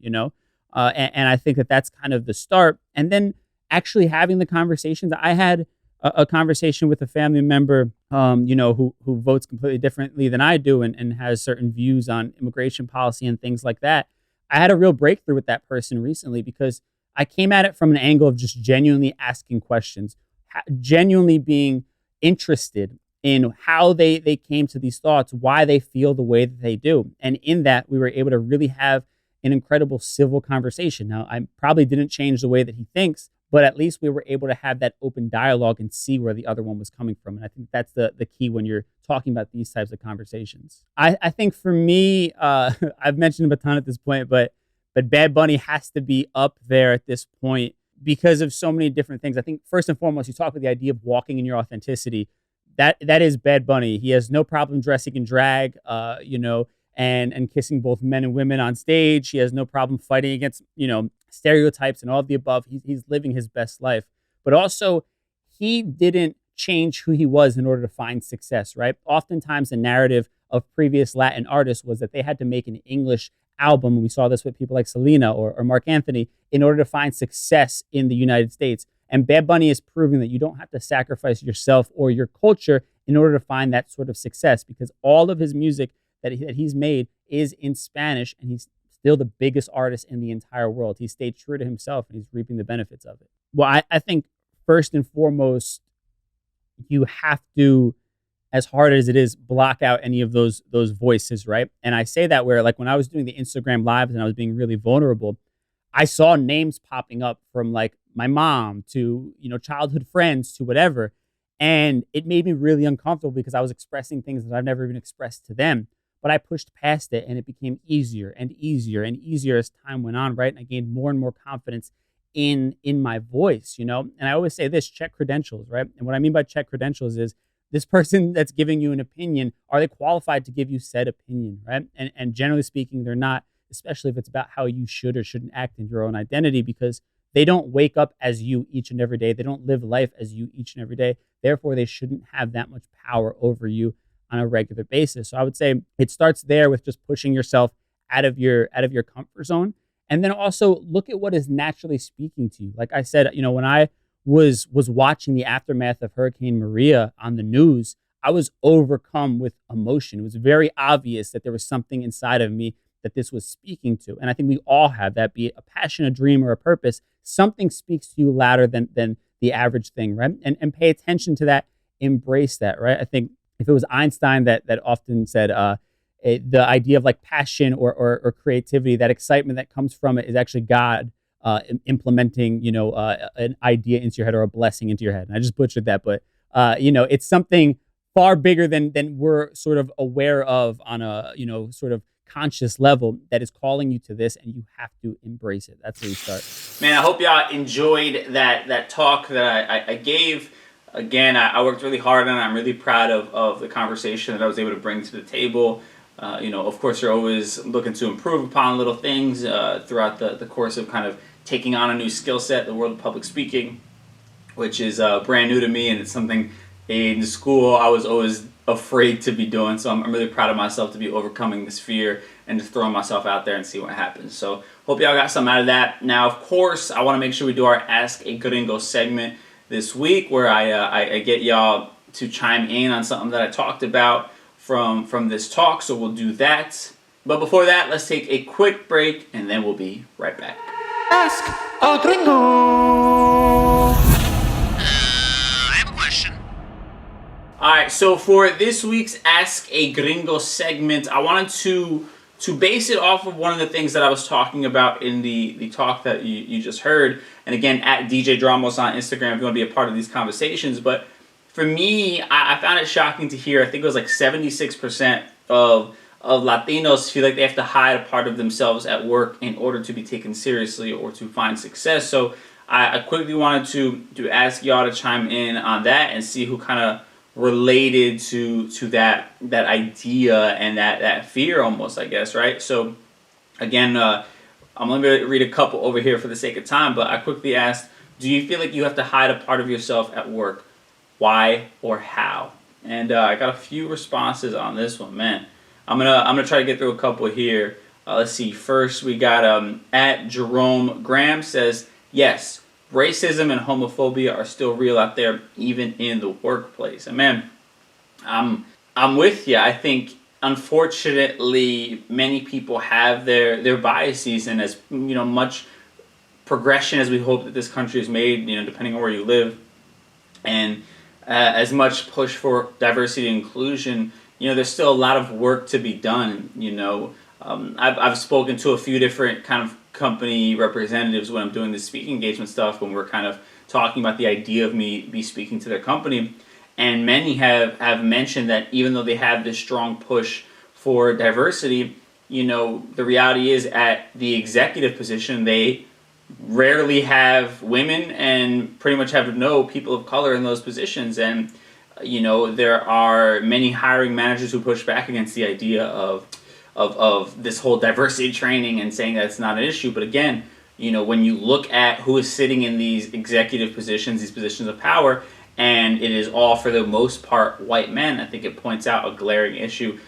and I think that that's kind of the start. And then actually having the conversations. I had a conversation with a family member, who votes completely differently than I do, and has certain views on immigration policy and things like that. I had a real breakthrough with that person recently because I came at it from an angle of just genuinely asking questions, genuinely being interested in how they came to these thoughts, why they feel the way that they do. And in that, we were able to really have an incredible civil conversation. Now, I probably didn't change the way that he thinks, but at least we were able to have that open dialogue and see where the other one was coming from. And I think that's the key when you're talking about these types of conversations. I think for me, I've mentioned him a ton at this point, but Bad Bunny has to be up there at this point because of so many different things. I think first and foremost, you talk about the idea of walking in your authenticity. That is Bad Bunny. He has no problem dressing in drag, and kissing both men and women on stage. He has no problem fighting against, stereotypes and all of the above. He's living his best life. But also, he didn't change who he was in order to find success, right? Oftentimes, the narrative of previous Latin artists was that they had to make an English album. We saw this with people like Selena or Mark Anthony in order to find success in the United States. And Bad Bunny is proving that you don't have to sacrifice yourself or your culture in order to find that sort of success, because all of his music that he's made is in Spanish, and he's still the biggest artist in the entire world. He stayed true to himself, and he's reaping the benefits of it. Well, I think first and foremost, you have to, as hard as it is, block out any of those voices, right? And I say that where, like, when I was doing the Instagram lives and I was being really vulnerable, I saw names popping up from like my mom to, childhood friends to whatever. And it made me really uncomfortable because I was expressing things that I've never even expressed to them. But I pushed past it, and it became easier and easier and easier as time went on, right? And I gained more and more confidence in my voice, And I always say this: check credentials, right? And what I mean by check credentials is this person that's giving you an opinion, are they qualified to give you said opinion, right? And generally speaking, they're not, especially if it's about how you should or shouldn't act in your own identity, because they don't wake up as you each and every day. They don't live life as you each and every day. Therefore, they shouldn't have that much power over you on a regular basis. So I would say it starts there with just pushing yourself out of your comfort zone. And then also look at what is naturally speaking to you. Like I said, when I was watching the aftermath of Hurricane Maria on the news, I was overcome with emotion. It was very obvious that there was something inside of me that this was speaking to. And I think we all have that, be it a passion, a dream, or a purpose. Something speaks to you louder than the average thing, right? And pay attention to that, embrace that, right? I think if it was Einstein that often said the idea of like passion or creativity, that excitement that comes from it is actually God implementing, an idea into your head or a blessing into your head. And I just butchered that, but it's something far bigger than we're sort of aware of on a, sort of conscious level that is calling you to this, and you have to embrace it. That's where you start. Man, I hope y'all enjoyed that talk that I gave. Again, I worked really hard on it. I'm really proud of the conversation that I was able to bring to the table. Of course, you're always looking to improve upon little things throughout the course of kind of taking on a new skill set, the world of public speaking, which is brand new to me, and it's something in school I was always afraid to be doing. So I'm really proud of myself to be overcoming this fear and just throwing myself out there and see what happens. So hope y'all got something out of that. Now, of course, I want to make sure we do our Ask a Gringo segment this week, where I get y'all to chime in on something that I talked about from this talk. So we'll do that. But before that, let's take a quick break, and then we'll be right back. Ask a Gringo. I have a question. All right, so for this week's Ask a Gringo segment, I wanted to base it off of one of the things that I was talking about in the talk that you just heard. And again, at DJ Dramos on Instagram if you want to be a part of these conversations. But for me, I found it shocking to hear, I think it was like 76% of Latinos feel like they have to hide a part of themselves at work in order to be taken seriously or to find success. So I quickly wanted to ask y'all to chime in on that and see who kind of related to that idea and that fear almost, I guess, right? So again, I'm going to read a couple over here for the sake of time, but I quickly asked, do you feel like you have to hide a part of yourself at work? Why or how? And I got a few responses on this one, man. I'm gonna try to get through a couple here. Let's see. First, we got at Jerome Graham says, yes, racism and homophobia are still real out there, even in the workplace. And man, I'm with you. I think, unfortunately, many people have their biases, and as much progression as we hope that this country has made, depending on where you live, and as much push for diversity and inclusion, there's still a lot of work to be done. I've spoken to a few different kind of company representatives when I'm doing the speaking engagement stuff, when we're kind of talking about the idea of me be speaking to their company, and many have mentioned that even though they have this strong push for diversity, the reality is at the executive position, they rarely have women and pretty much have no people of color in those positions. And, there are many hiring managers who push back against the idea of this whole diversity training and saying that it's not an issue. But again, when you look at who is sitting in these executive positions, these positions of power, and it is all for the most part white men, I think it points out a glaring issue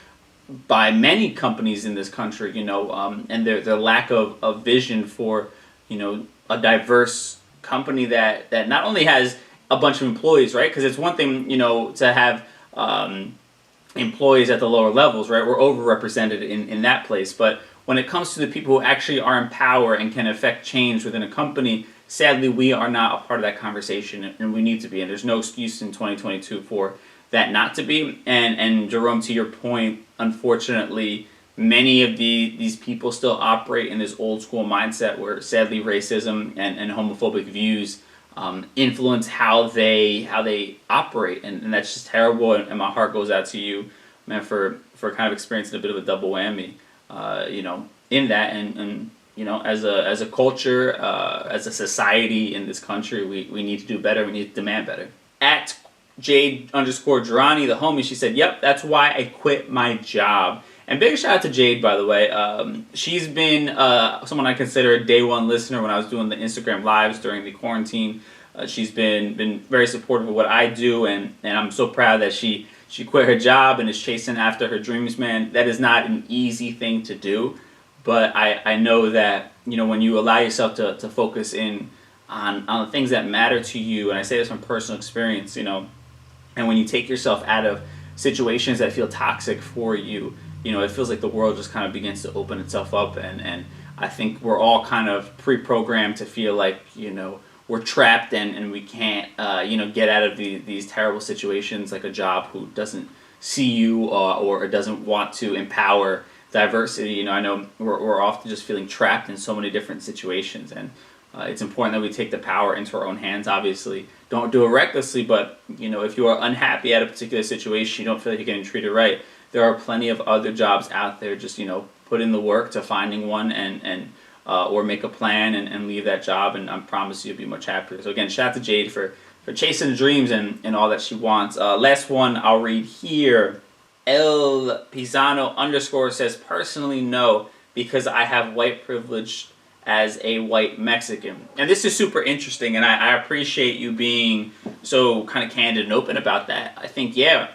by many companies in this country, and their lack of vision for, a diverse company that not only has a bunch of employees, right? Because it's one thing, to have employees at the lower levels, right? We're overrepresented in that place. But when it comes to the people who actually are in power and can affect change within a company, sadly, we are not a part of that conversation, and we need to be. And there's no excuse in 2022 for that not to be. And Jerome, to your point, unfortunately, many of these people still operate in this old school mindset where sadly racism and homophobic views influence how they operate, and that's just terrible. And my heart goes out to you, man, for kind of experiencing a bit of a double whammy, in that, and as a culture, as a society in this country, we need to do better. We need to demand better. At Jade_Durrani, the homie, she said, "Yep, that's why I quit my job." And big shout out to Jade, by the way. She's been someone I consider a day one listener when I was doing the Instagram lives during the quarantine. She's been very supportive of what I do, and I'm so proud that she quit her job and is chasing after her dreams, man. That is not an easy thing to do, but I know that, when you allow yourself to focus in on the things that matter to you, and I say this from personal experience, and when you take yourself out of situations that feel toxic for you, it feels like the world just kind of begins to open itself up, and I think we're all kind of pre-programmed to feel like, we're trapped and we can't, get out of these terrible situations, like a job who doesn't see you or doesn't want to empower diversity. I know we're often just feeling trapped in so many different situations, and it's important that we take the power into our own hands. Obviously, don't do it recklessly, but if you are unhappy at a particular situation, you don't feel like you're getting treated right, there are plenty of other jobs out there. Just put in the work to finding one and or make a plan and leave that job, and I promise you'll be much happier. So again, shout out to Jade for chasing dreams and all that she wants. Last one I'll read here. El Pisano _ says, "Personally, no, because I have white privilege as a white Mexican." And this is super interesting, and I appreciate you being so kind of candid and open about that. I think, yeah,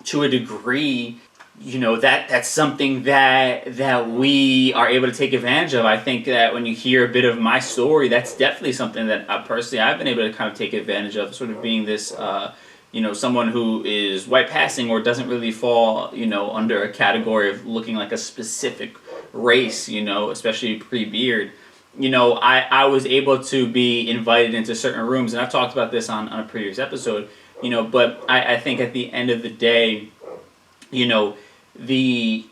to a degree, that's something that we are able to take advantage of. I think that when you hear a bit of my story, that's definitely something that personally I've been able to kind of take advantage of, sort of being this, someone who is white passing or doesn't really fall, under a category of looking like a specific race, especially pre-beard. I was able to be invited into certain rooms, and I've talked about this on a previous episode, but I think at the end of the day, the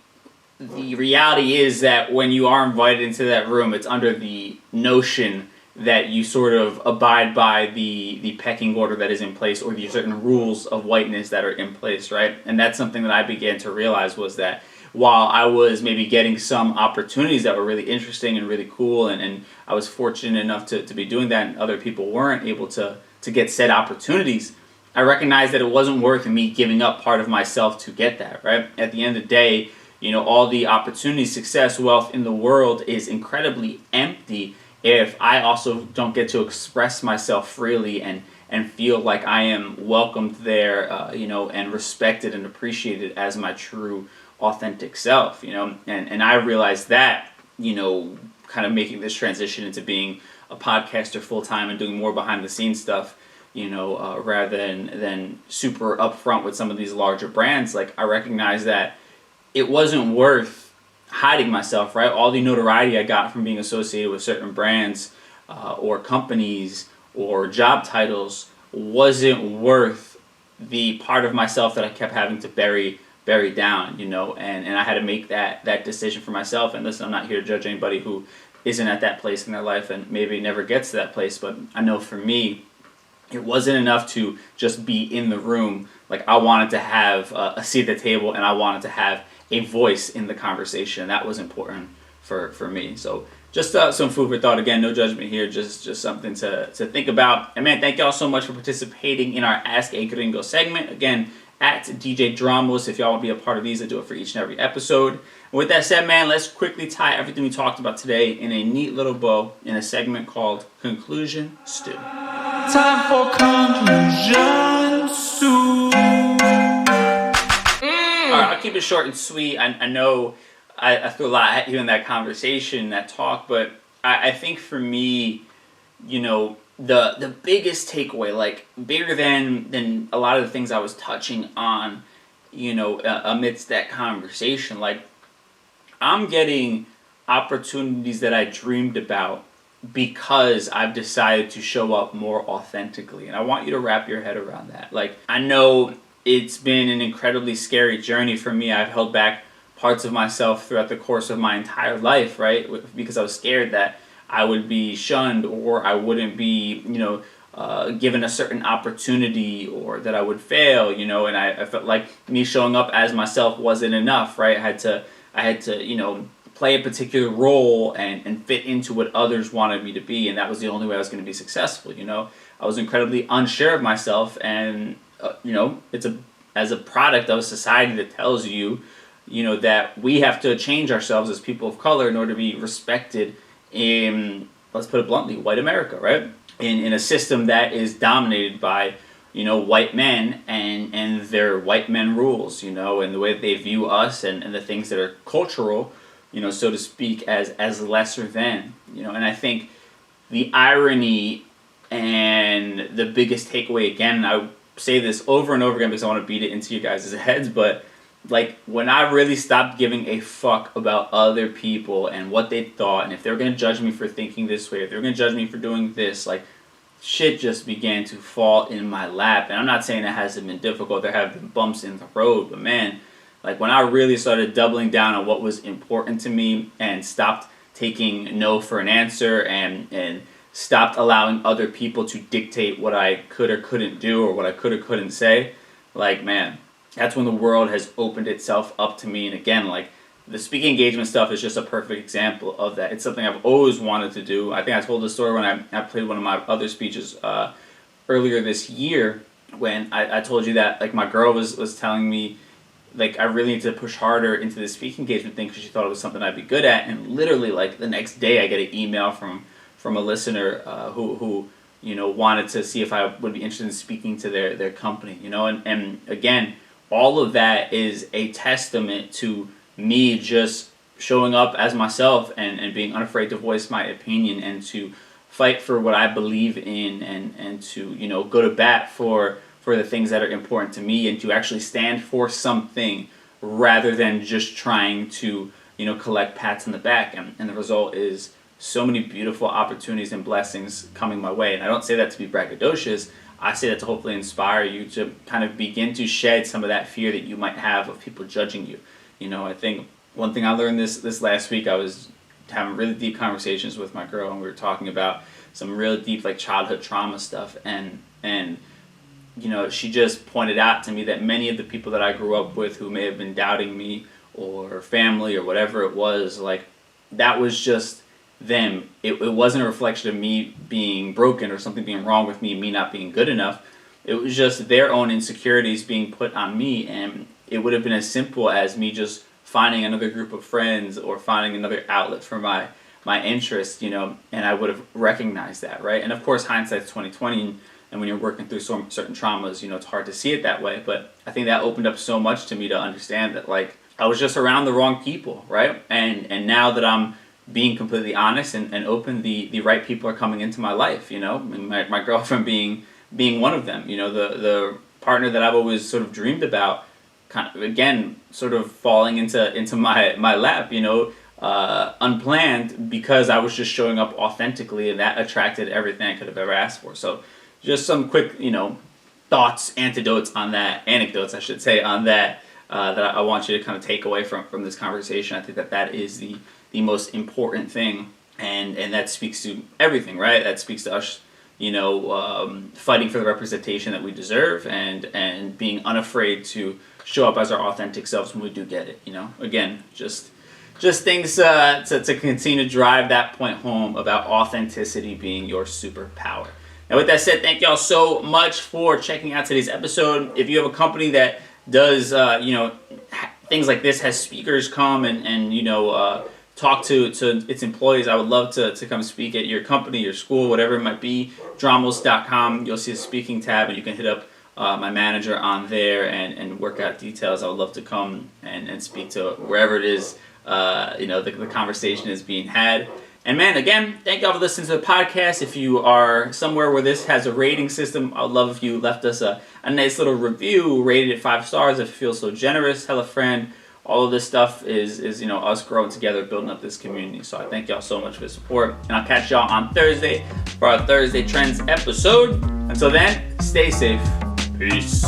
reality is that when you are invited into that room, it's under the notion that you sort of abide by the pecking order that is in place, or the certain rules of whiteness that are in place, right? And that's something that I began to realize, was that while I was maybe getting some opportunities that were really interesting and really cool, and I was fortunate enough to be doing that, and other people weren't able to get said opportunities, I recognized that it wasn't worth me giving up part of myself to get that, right? At the end of the day, all the opportunity, success, wealth in the world is incredibly empty if I also don't get to express myself freely and feel like I am welcomed there, and respected and appreciated as my true, authentic self, and I realized that, kind of making this transition into being a podcaster full-time and doing more behind-the-scenes stuff, rather than super upfront with some of these larger brands. Like, I recognize that it wasn't worth hiding myself, right? All the notoriety I got from being associated with certain brands or companies or job titles wasn't worth the part of myself that I kept having to bury down, and I had to make that decision for myself. And listen, I'm not here to judge anybody who isn't at that place in their life and maybe never gets to that place. But I know for me, it wasn't enough to just be in the room. Like, I wanted to have a seat at the table, and I wanted to have a voice in the conversation. That was important for me. So just some food for thought. Again, no judgment here, just something to think about. And man, thank y'all so much for participating in our Ask a Gringo segment. Again, at DJ Dramos, if y'all want to be a part of these, I do it for each and every episode. And with that said, man, let's quickly tie everything we talked about today in a neat little bow in a segment called Conclusion Stew. Time for conclusion stew. Alright, I'll keep it short and sweet. I know I threw a lot at you in that conversation, that talk, but I think for me, the biggest takeaway, like bigger than a lot of the things I was touching on, amidst that conversation, like I'm getting opportunities that I dreamed about because I've decided to show up more authentically. And I want you to wrap your head around that. Like, I know it's been an incredibly scary journey for me. I've held back parts of myself throughout the course of my entire life, right? Because I was scared that I would be shunned, or I wouldn't be, given a certain opportunity, or that I would fail, and I felt like me showing up as myself wasn't enough, right? I had to, play a particular role and fit into what others wanted me to be, and that was the only way I was going to be successful. I was incredibly unsure of myself, and it's as a product of a society that tells you, that we have to change ourselves as people of color in order to be respected in, let's put it bluntly, white America, right? In a system that is dominated by white men and their white men rules, and the way that they view us and the things that are cultural, so to speak, as lesser than, and I think the irony and the biggest takeaway, again, and I say this over and over again because I want to beat it into you guys' heads, but like, when I really stopped giving a fuck about other people and what they thought, and if they were going to judge me for thinking this way, if they were going to judge me for doing this, like, shit just began to fall in my lap. And I'm not saying it hasn't been difficult. There have been bumps in the road, but man, like, when I really started doubling down on what was important to me and stopped taking no for an answer and stopped allowing other people to dictate what I could or couldn't do or what I could or couldn't say, like, man, that's when the world has opened itself up to me. And again, like, the speaking engagement stuff is just a perfect example of that. It's something I've always wanted to do. I think I told the story when I played one of my other speeches earlier this year, when I told you that, like, my girl was telling me, like, I really need to push harder into the speaking engagement thing because she thought it was something I'd be good at. And literally, like, the next day I get an email from a listener who wanted to see if I would be interested in speaking to their company, and again, all of that is a testament to me just showing up as myself and being unafraid to voice my opinion and to fight for what I believe in and to, go to bat for the things that are important to me and to actually stand for something rather than just trying to, collect pats on the back. And the result is so many beautiful opportunities and blessings coming my way. And I don't say that to be braggadocious. I say that to hopefully inspire you to kind of begin to shed some of that fear that you might have of people judging you. I think one thing I learned this last week, I was having really deep conversations with my girl, and we were talking about some real deep, like, childhood trauma stuff, and she just pointed out to me that many of the people that I grew up with who may have been doubting me or family or whatever it was, like, that was just them. It wasn't a reflection of me being broken or something being wrong with me not being good enough. It was just their own insecurities being put on me, and it would have been as simple as me just finding another group of friends or finding another outlet for my interest, and I would have recognized that, right? And of course, hindsight's 20/20, and when you're working through certain traumas, it's hard to see it that way, but I think that opened up so much to me to understand that, like, I was just around the wrong people, right? And now that I'm being completely honest and open, the right people are coming into my life, and my girlfriend being one of them, the partner that I've always sort of dreamed about, kind of, again, sort of falling into my lap, unplanned, because I was just showing up authentically, and that attracted everything I could have ever asked for. So just some quick, anecdotes on that, that I want you to kind of take away from this conversation. I think that is the most important thing. And that speaks to everything, right? That speaks to us, fighting for the representation that we deserve, and being unafraid to show up as our authentic selves when we do get it. Again, just things to continue to drive that point home about authenticity being your superpower. Now, with that said, thank y'all so much for checking out today's episode. If you have a company that does, things like this, has speakers come and talk to its employees, I would love to come speak at your company, your school, whatever it might be. Dramos.com, you'll see a speaking tab, and you can hit up my manager on there and work out details. I would love to come and speak to wherever it is, the conversation is being had. And man, again, thank y'all for listening to the podcast. If you are somewhere where this has a rating system, I would love if you left us a nice little review, rated at 5 stars if you feel so generous. Tell a friend. All of this stuff is us growing together, building up this community. So I thank y'all so much for the support. And I'll catch y'all on Thursday for our Thursday Trends episode. Until then, stay safe. Peace.